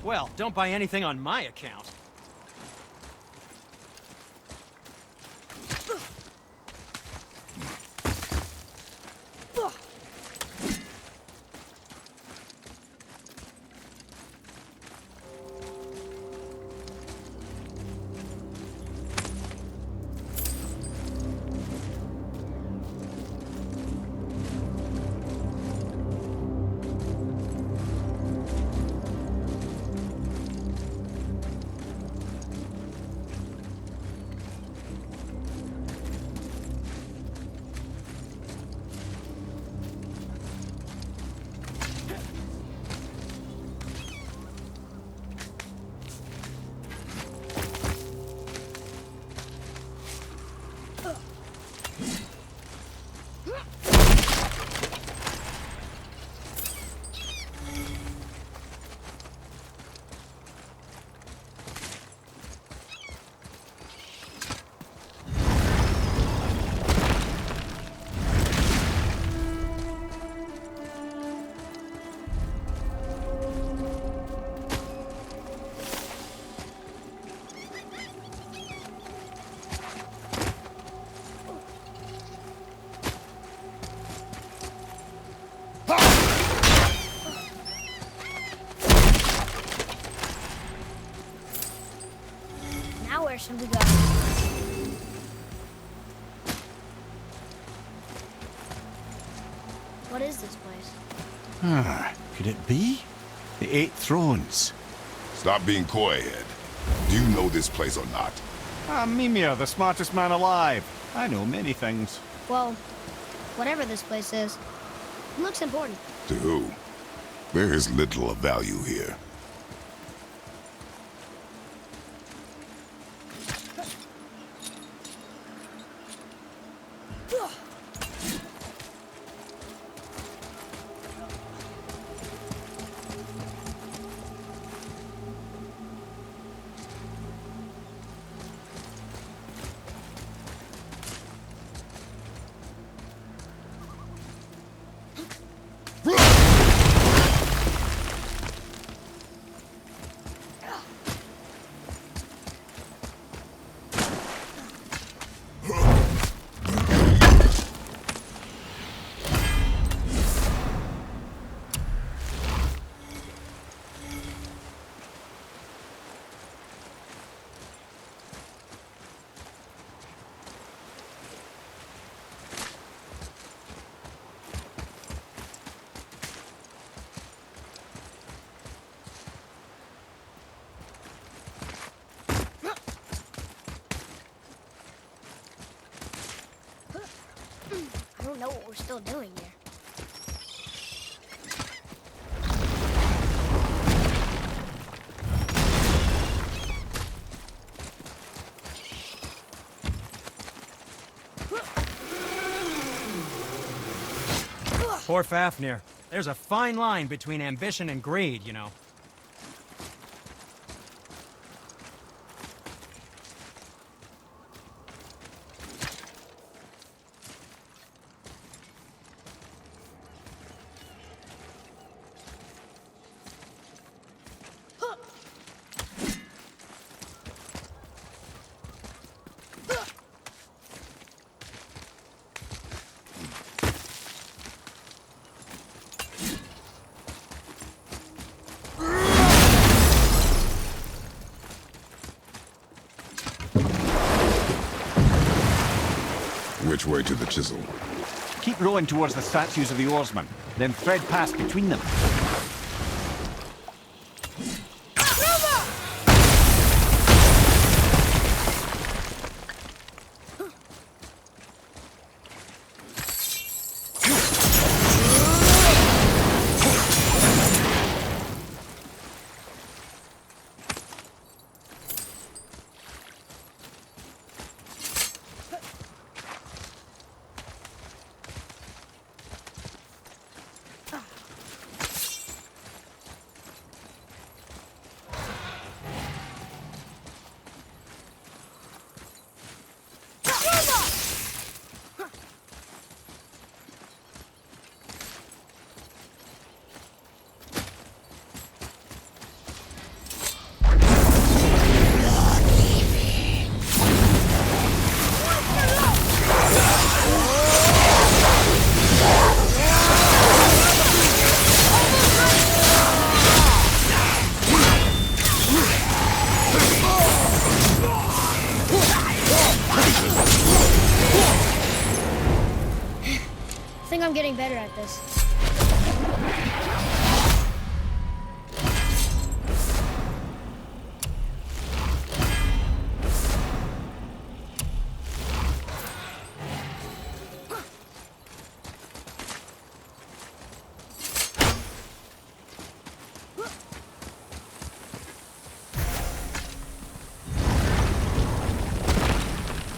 Well, don't buy anything on my account. Where should we go? What is this place? Ah, could it be? The Eight Thrones. Stop being coy, Head. Do you know this place or not? I'm Mimir, the smartest man alive. I know many things. Well, whatever this place is, it looks important. To who? There is little of value here. still doing here. Poor Fafnir. There's a fine line between ambition and greed, you know. Which way to the chisel? Keep rowing towards the statues of the oarsmen, then thread past between them. I think I'm getting better at this.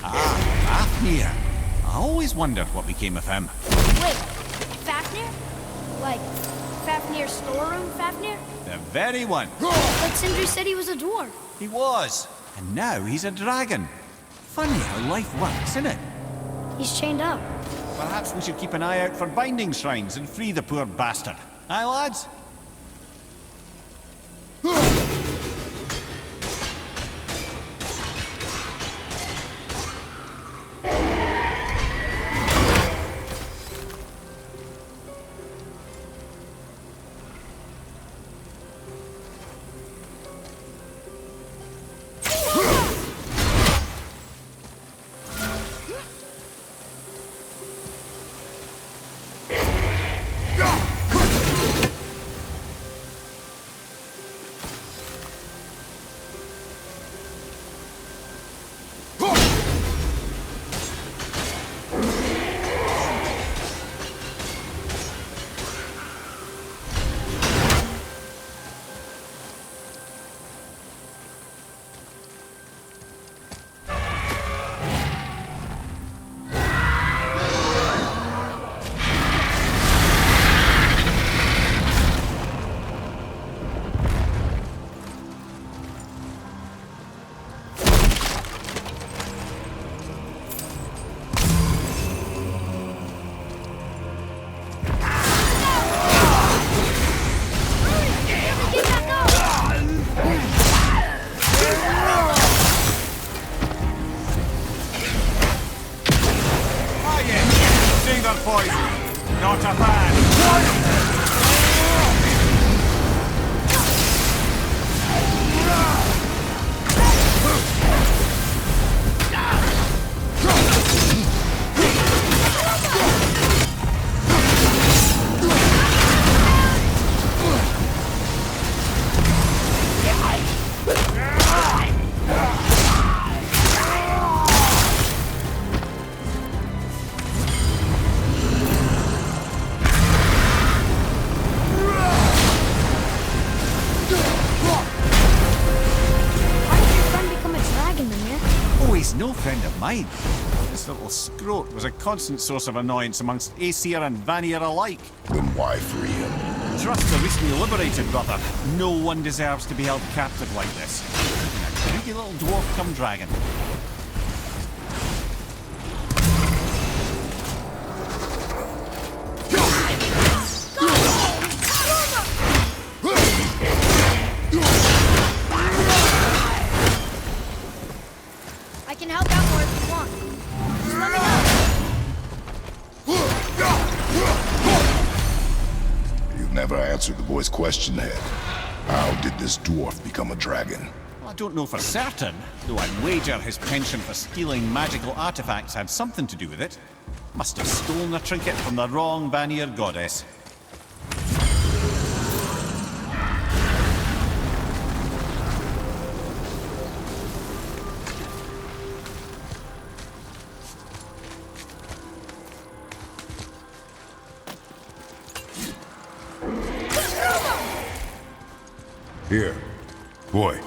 Fafnir. I always wondered what became of him. Wait, Fafnir? Like, Fafnir storeroom Fafnir? The very one. But Sindri said he was a dwarf. He was. And now he's a dragon. Funny how life works, isn't it? He's chained up. Perhaps we should keep an eye out for binding shrines and free the poor bastard. Aye, lads? Not a bad. fine. This little scrote was a constant source of annoyance amongst Aesir and Vanir alike. Then why free him? Trust the recently liberated brother. No one deserves to be held captive like this. A greedy little dwarf come dragon. I can help out more if you want. Just let me know. You've never answered the boy's question, Head. How did this dwarf become a dragon? Well, I don't know for certain, though I'd wager his penchant for stealing magical artifacts had something to do with it. Must have stolen a trinket from the wrong Vanir goddess. Here, boy.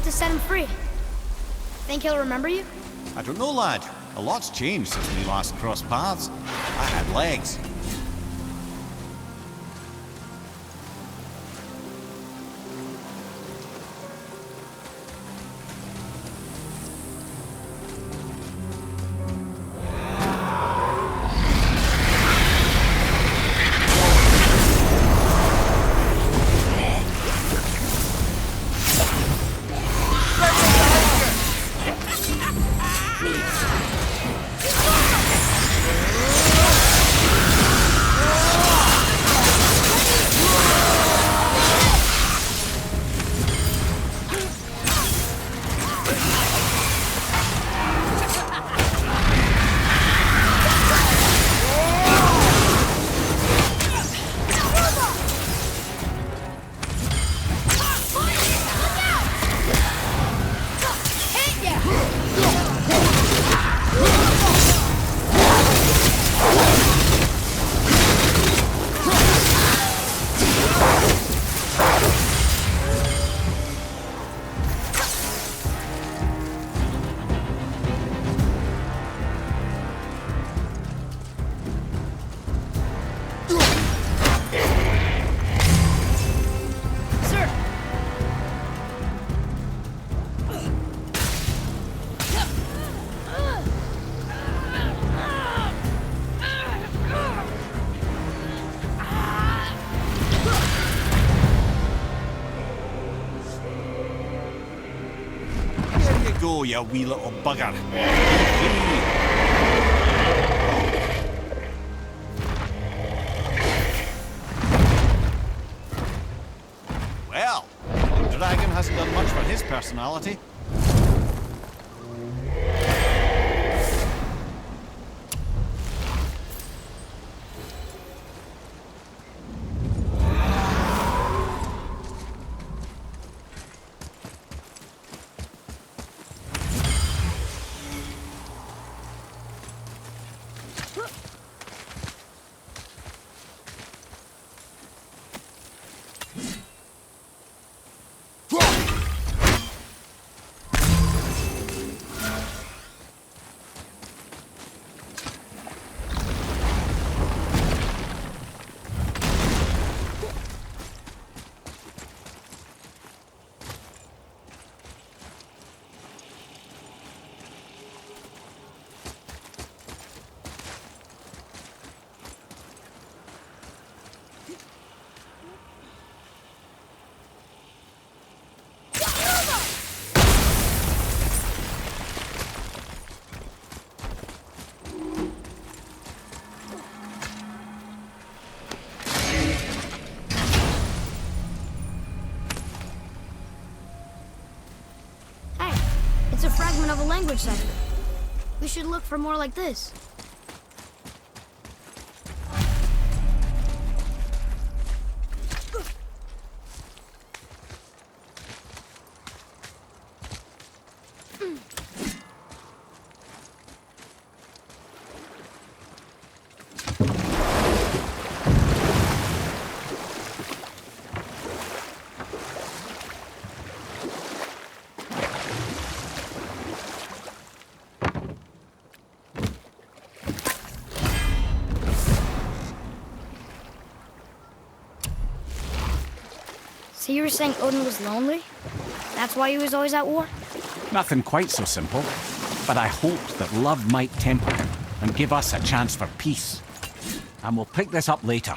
To set him free. Think he'll remember you? I don't know, lad. A lot's changed since we last crossed paths. I had legs. Go, you wee little bugger. Well, the dragon hasn't done much for his personality. It's a fragment of a language cipher. We should look for more like this. So you were saying Odin was lonely? That's why he was always at war? Nothing quite so simple, but I hoped that love might temper him and give us a chance for peace. And we'll pick this up later.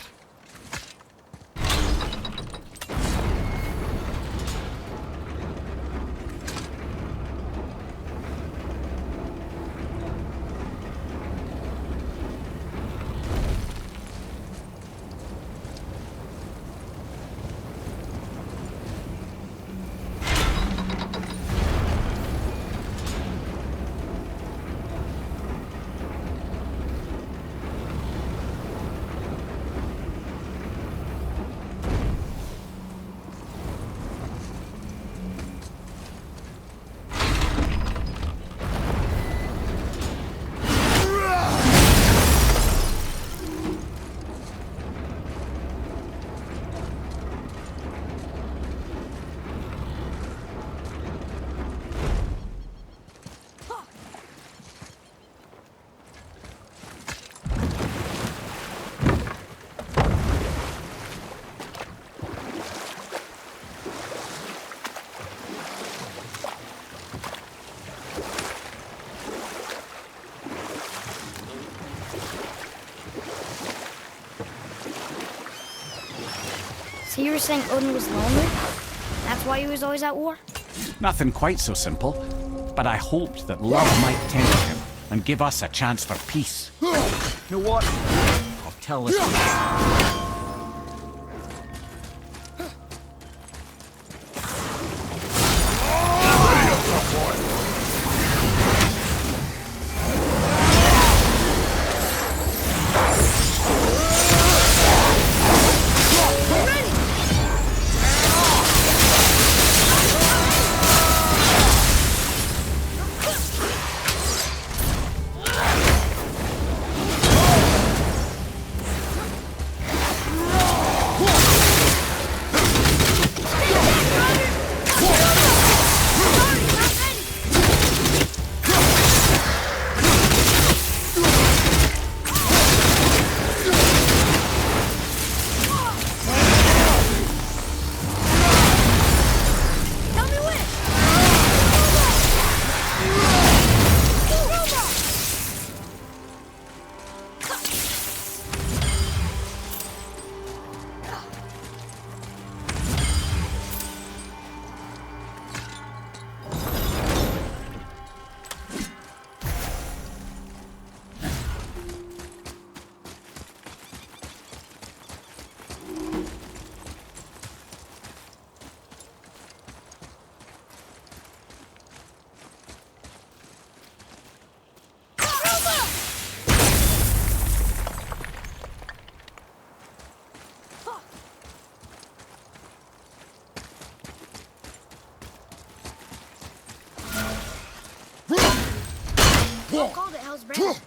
So you were saying Odin was lonely? That's why he was always at war? Nothing quite so simple, but I hoped that love might temper him and give us a chance for peace. You know what? I'll tell this one. Called it Hell's Brand.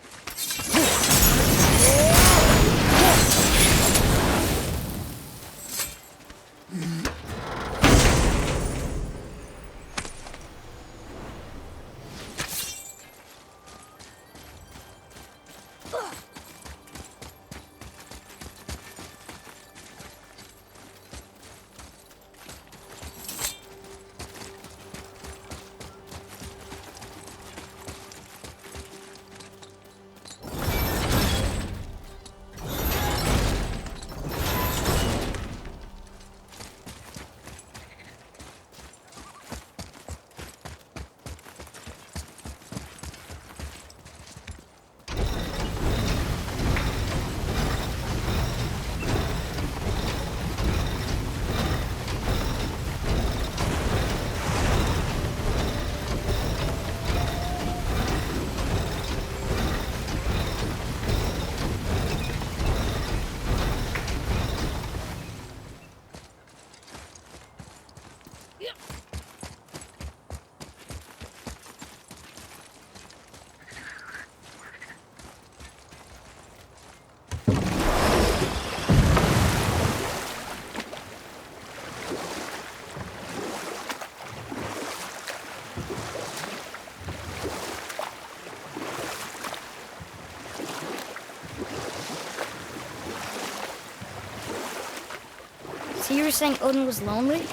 So you were saying Odin was lonely?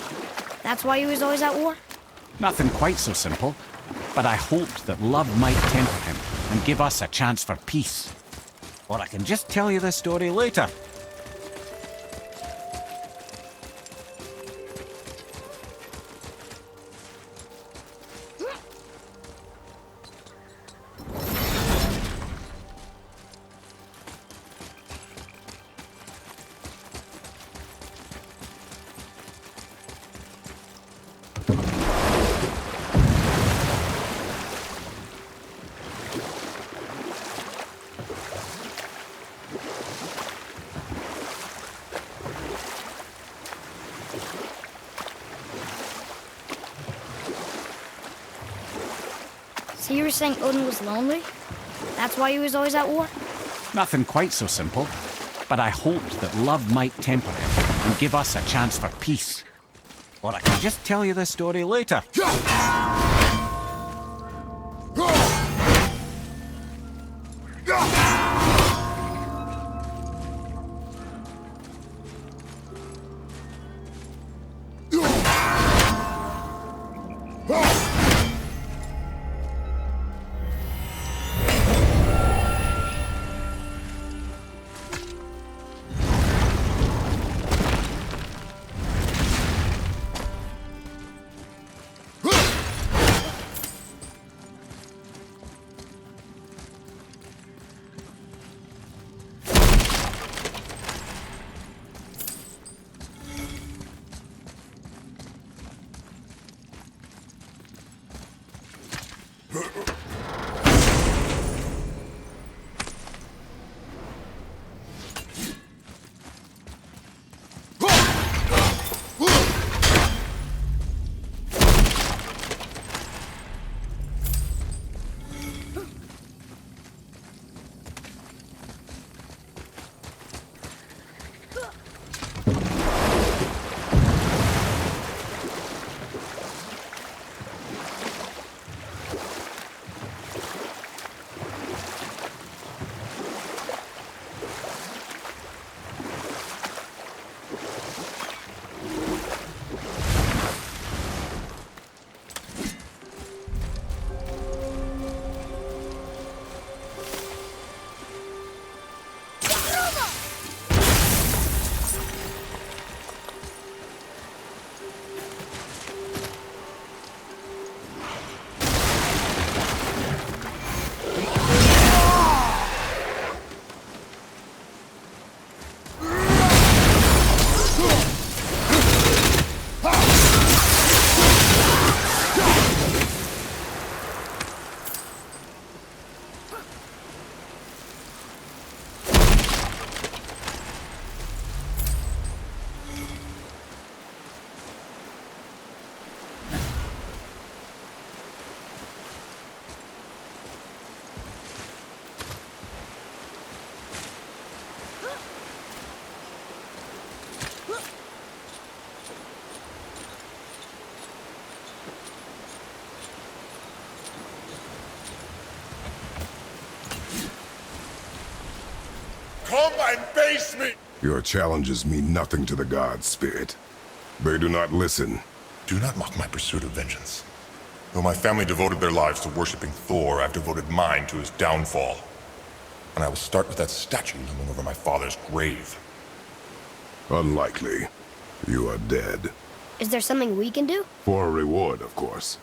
That's why he was always at war? Nothing quite so simple, but I hoped that love might temper him and give us a chance for peace. Or I can just tell you the story later. So you were saying Odin was lonely? That's why he was always at war? Nothing quite so simple, but I hoped that love might temper him and give us a chance for peace. Or I can just tell you the story later. Come and face me! Your challenges mean nothing to the gods, Spirit. They do not listen. Do not mock my pursuit of vengeance. Though my family devoted their lives to worshipping Thor, I've devoted mine to his downfall. And I will start with that statue looming over my father's grave. Unlikely. You are dead. Is there something we can do? For a reward, of course.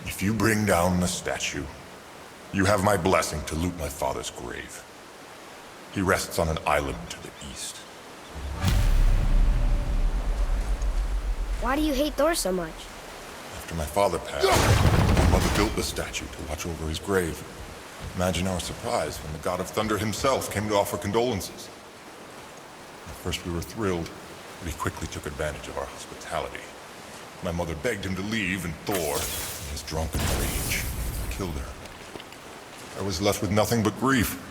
If you bring down the statue, you have my blessing to loot my father's grave. He rests on an island to the east. Why do you hate Thor so much? After my father passed, my mother built the statue to watch over his grave. Imagine our surprise when the god of thunder himself came to offer condolences. At first we were thrilled, but he quickly took advantage of our hospitality. My mother begged him to leave, and Thor, in his drunken rage, killed her. I was left with nothing but grief.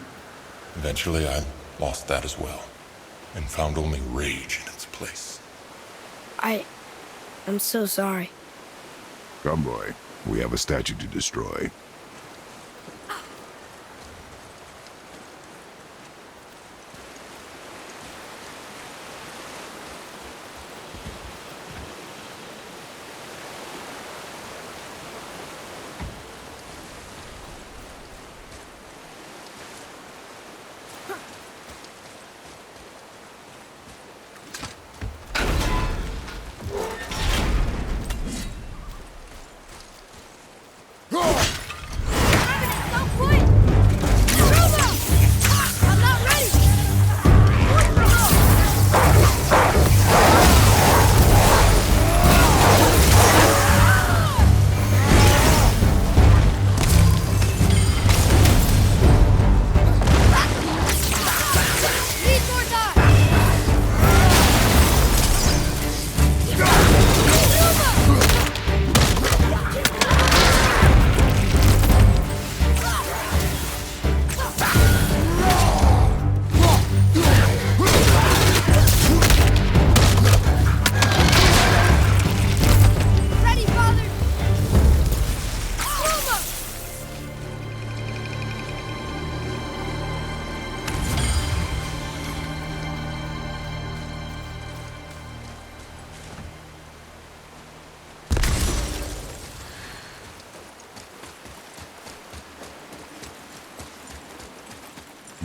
Eventually, I lost that as well, and found only rage in its place. I'm so sorry. Come, boy. We have a statue to destroy.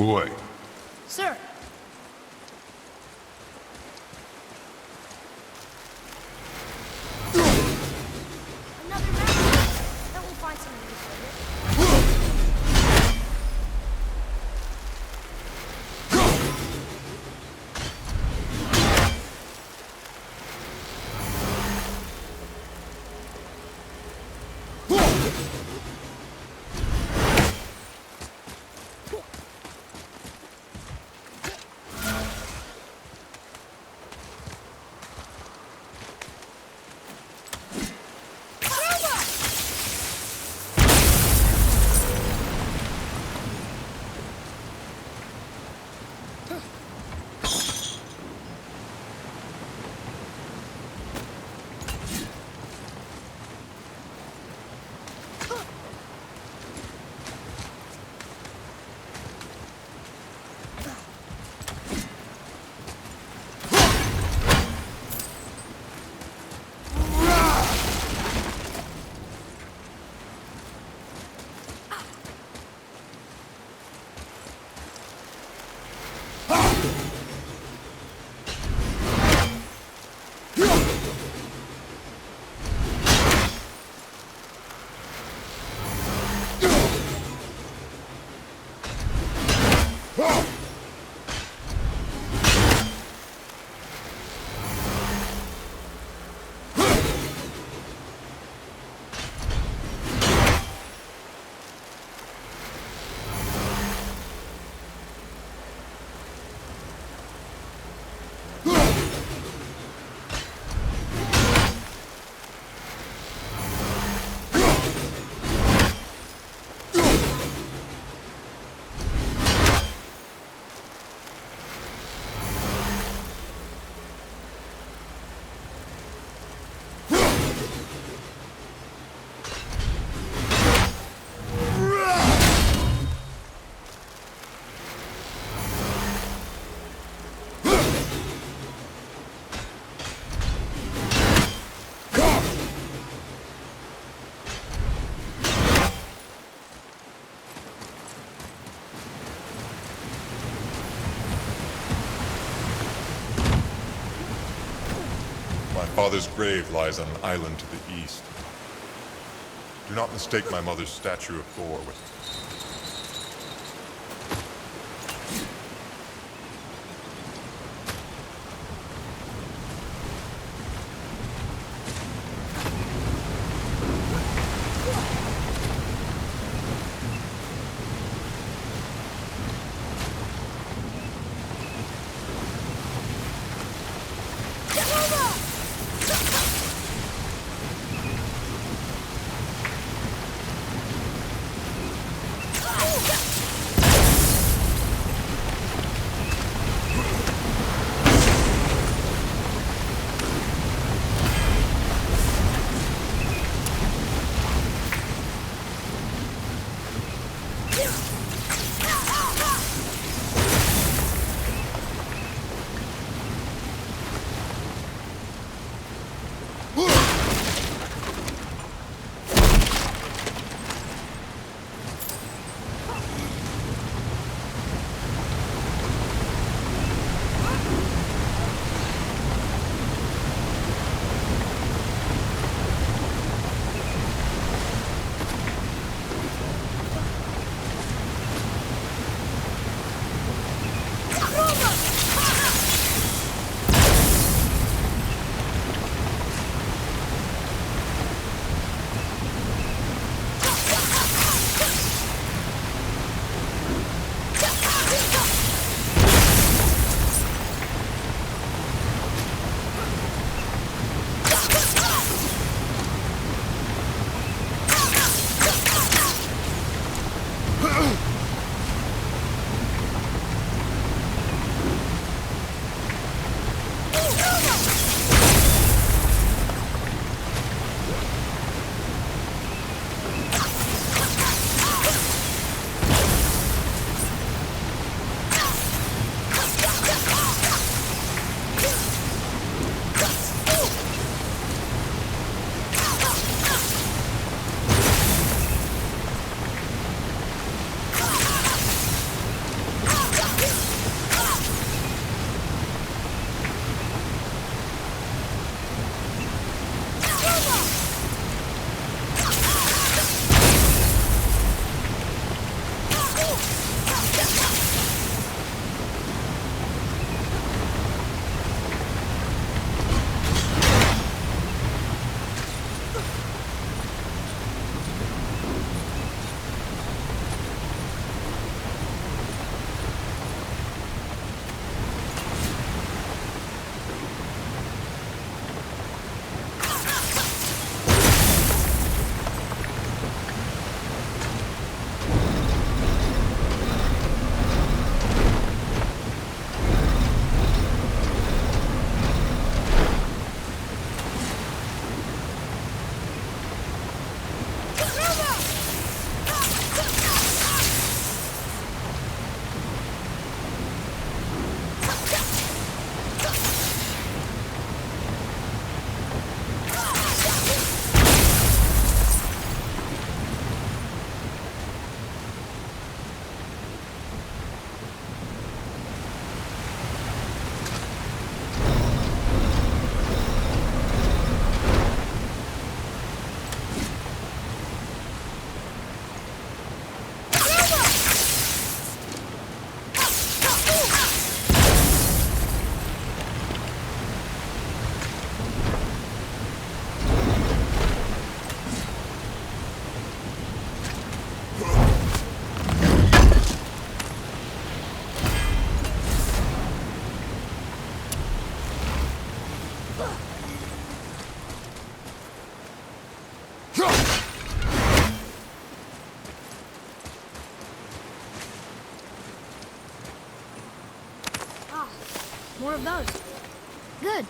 Boy. Sir. Another map. That will find some use later. My father's grave lies on an island to the east. Do not mistake my mother's statue of Thor with it. More of those. Good.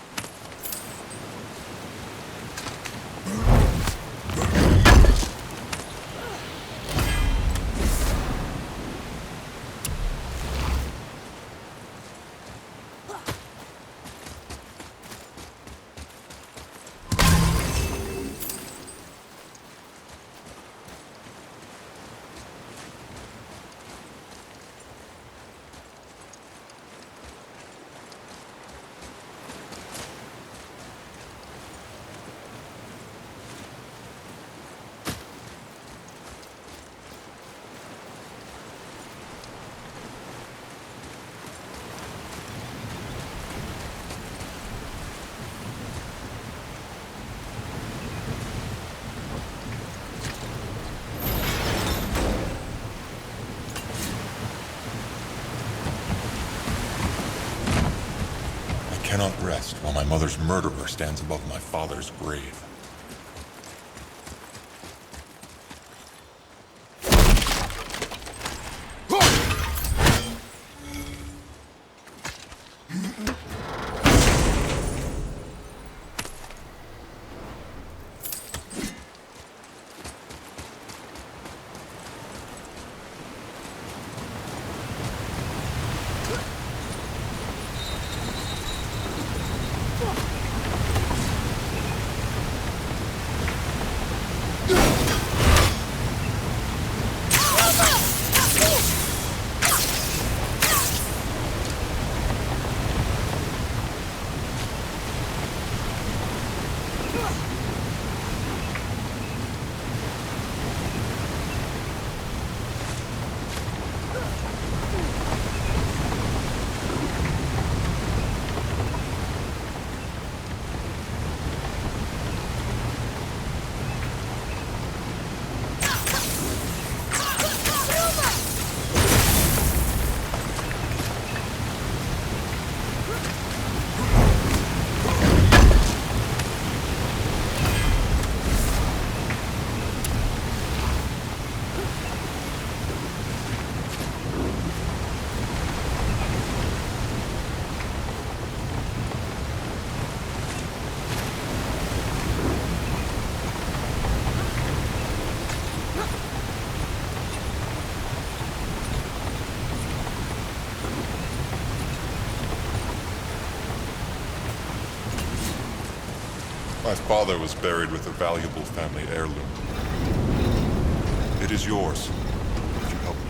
I cannot rest while my mother's murderer stands above my father's grave. My father was buried with a valuable family heirloom. It is yours. Would you help me?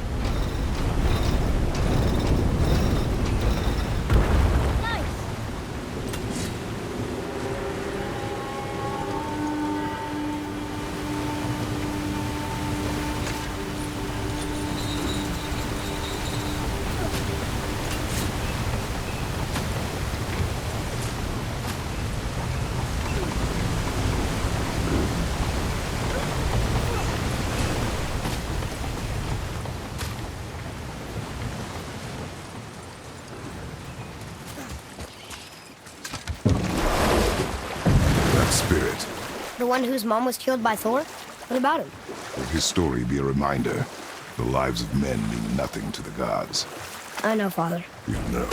Spirit. The one whose mom was killed by Thor? What about him? Let his story be a reminder. The lives of men mean nothing to the gods. I know, Father. You know.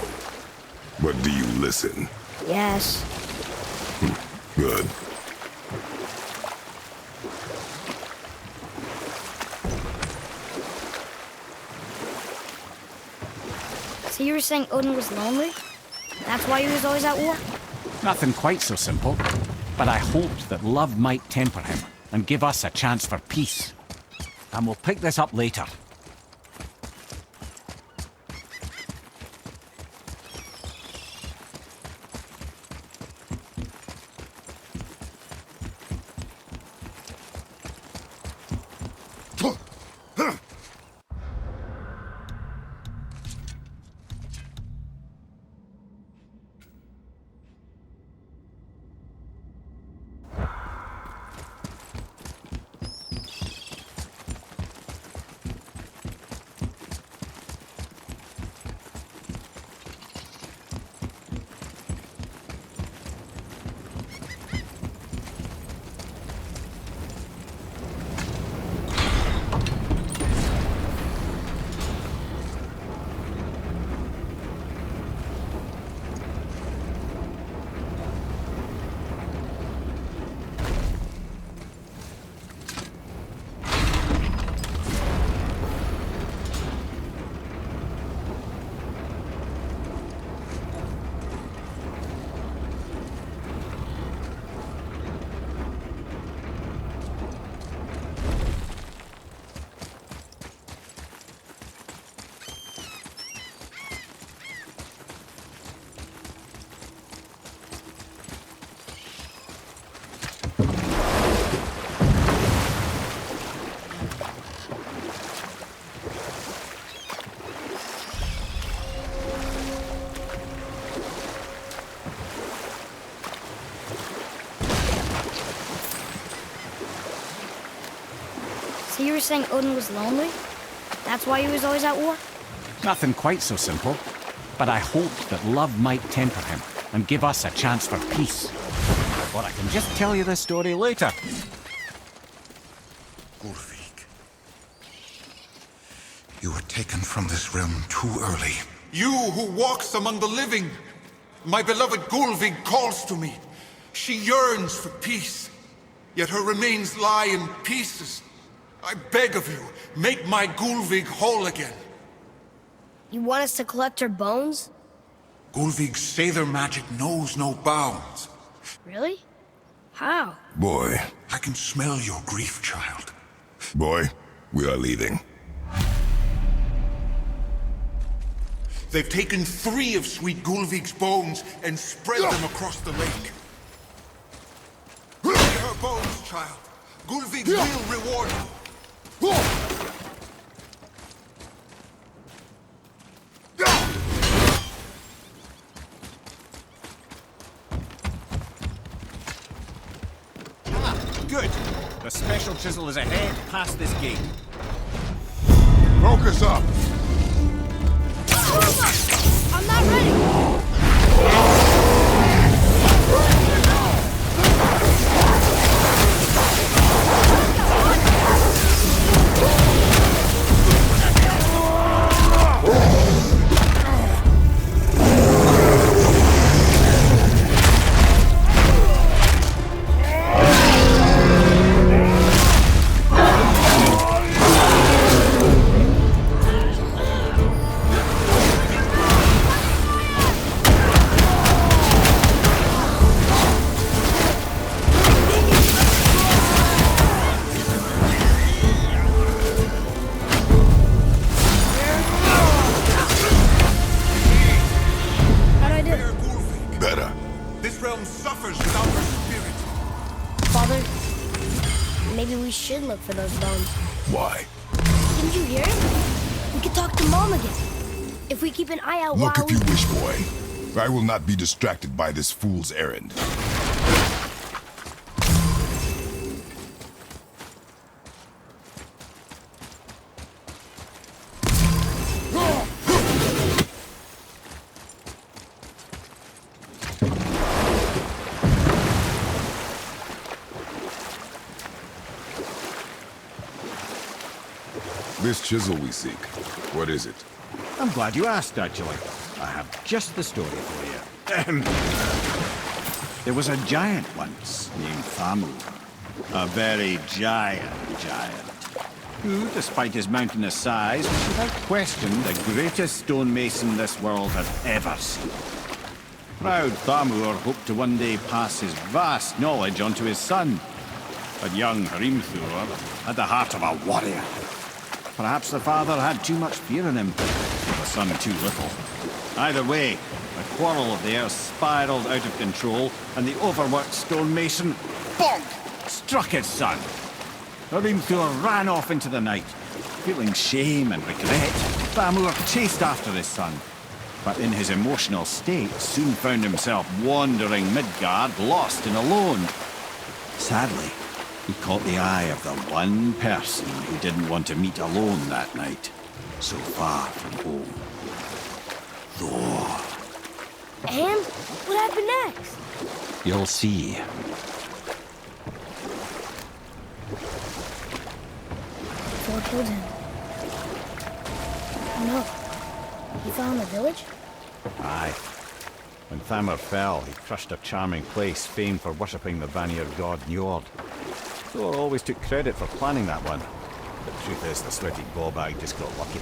But do you listen? Yes. Good. So you were saying Odin was lonely? That's why he was always at war? Nothing quite so simple. But I hoped that love might temper him and give us a chance for peace. And we'll pick this up later. were saying Odin was lonely? That's why he was always at war? Nothing quite so simple. But I hoped that love might temper him and give us a chance for peace. Or I can just tell you the story later. Gullveig, you were taken from this realm too early. You who walks among the living! My beloved Gullveig calls to me. She yearns for peace, yet her remains lie in pieces. I beg of you, make my Gullveig whole again. You want us to collect her bones? Gullveig's Sather magic knows no bounds. Really? How? Boy. I can smell your grief, child. Boy, we are leaving. They've taken 3 of sweet Gullveig's bones and spread them across the lake. Get her bones, child. Gullveig will reward you. Good. The special chisel is ahead, past this gate. Focus up! I'm not ready! Look for those bones. Why? Didn't you hear it? We could talk to Mom again. If we keep an eye out Look while if you wish, boy. I will not be distracted by this fool's errand. This chisel we seek, what is it? I'm glad you asked, actually. I have just the story for you. There was a giant once named Thamur. A very giant, who, despite his mountainous size, was without question the greatest stonemason this world had ever seen. Proud Thamur hoped to one day pass his vast knowledge on to his son. But young Hrimthur had the heart of a warrior. Perhaps the father had too much fear in him, the son too little. Either way, the quarrel of theirs spiraled out of control, and the overworked stonemason, bonk, struck his son. Hrimthur ran off into the night. Feeling shame and regret, Thamur chased after his son, but in his emotional state soon found himself wandering Midgard, lost and alone. Sadly, he caught the eye of the one person who didn't want to meet alone that night, so far from home. Thor. And? What happened next? You'll see. Thor killed him. No. He fell in the village? Aye. When Thamur fell, he crushed a charming place famed for worshipping the Vanir god Njord. Thor always took credit for planning that one. The truth is, the sweaty ballbag just got lucky.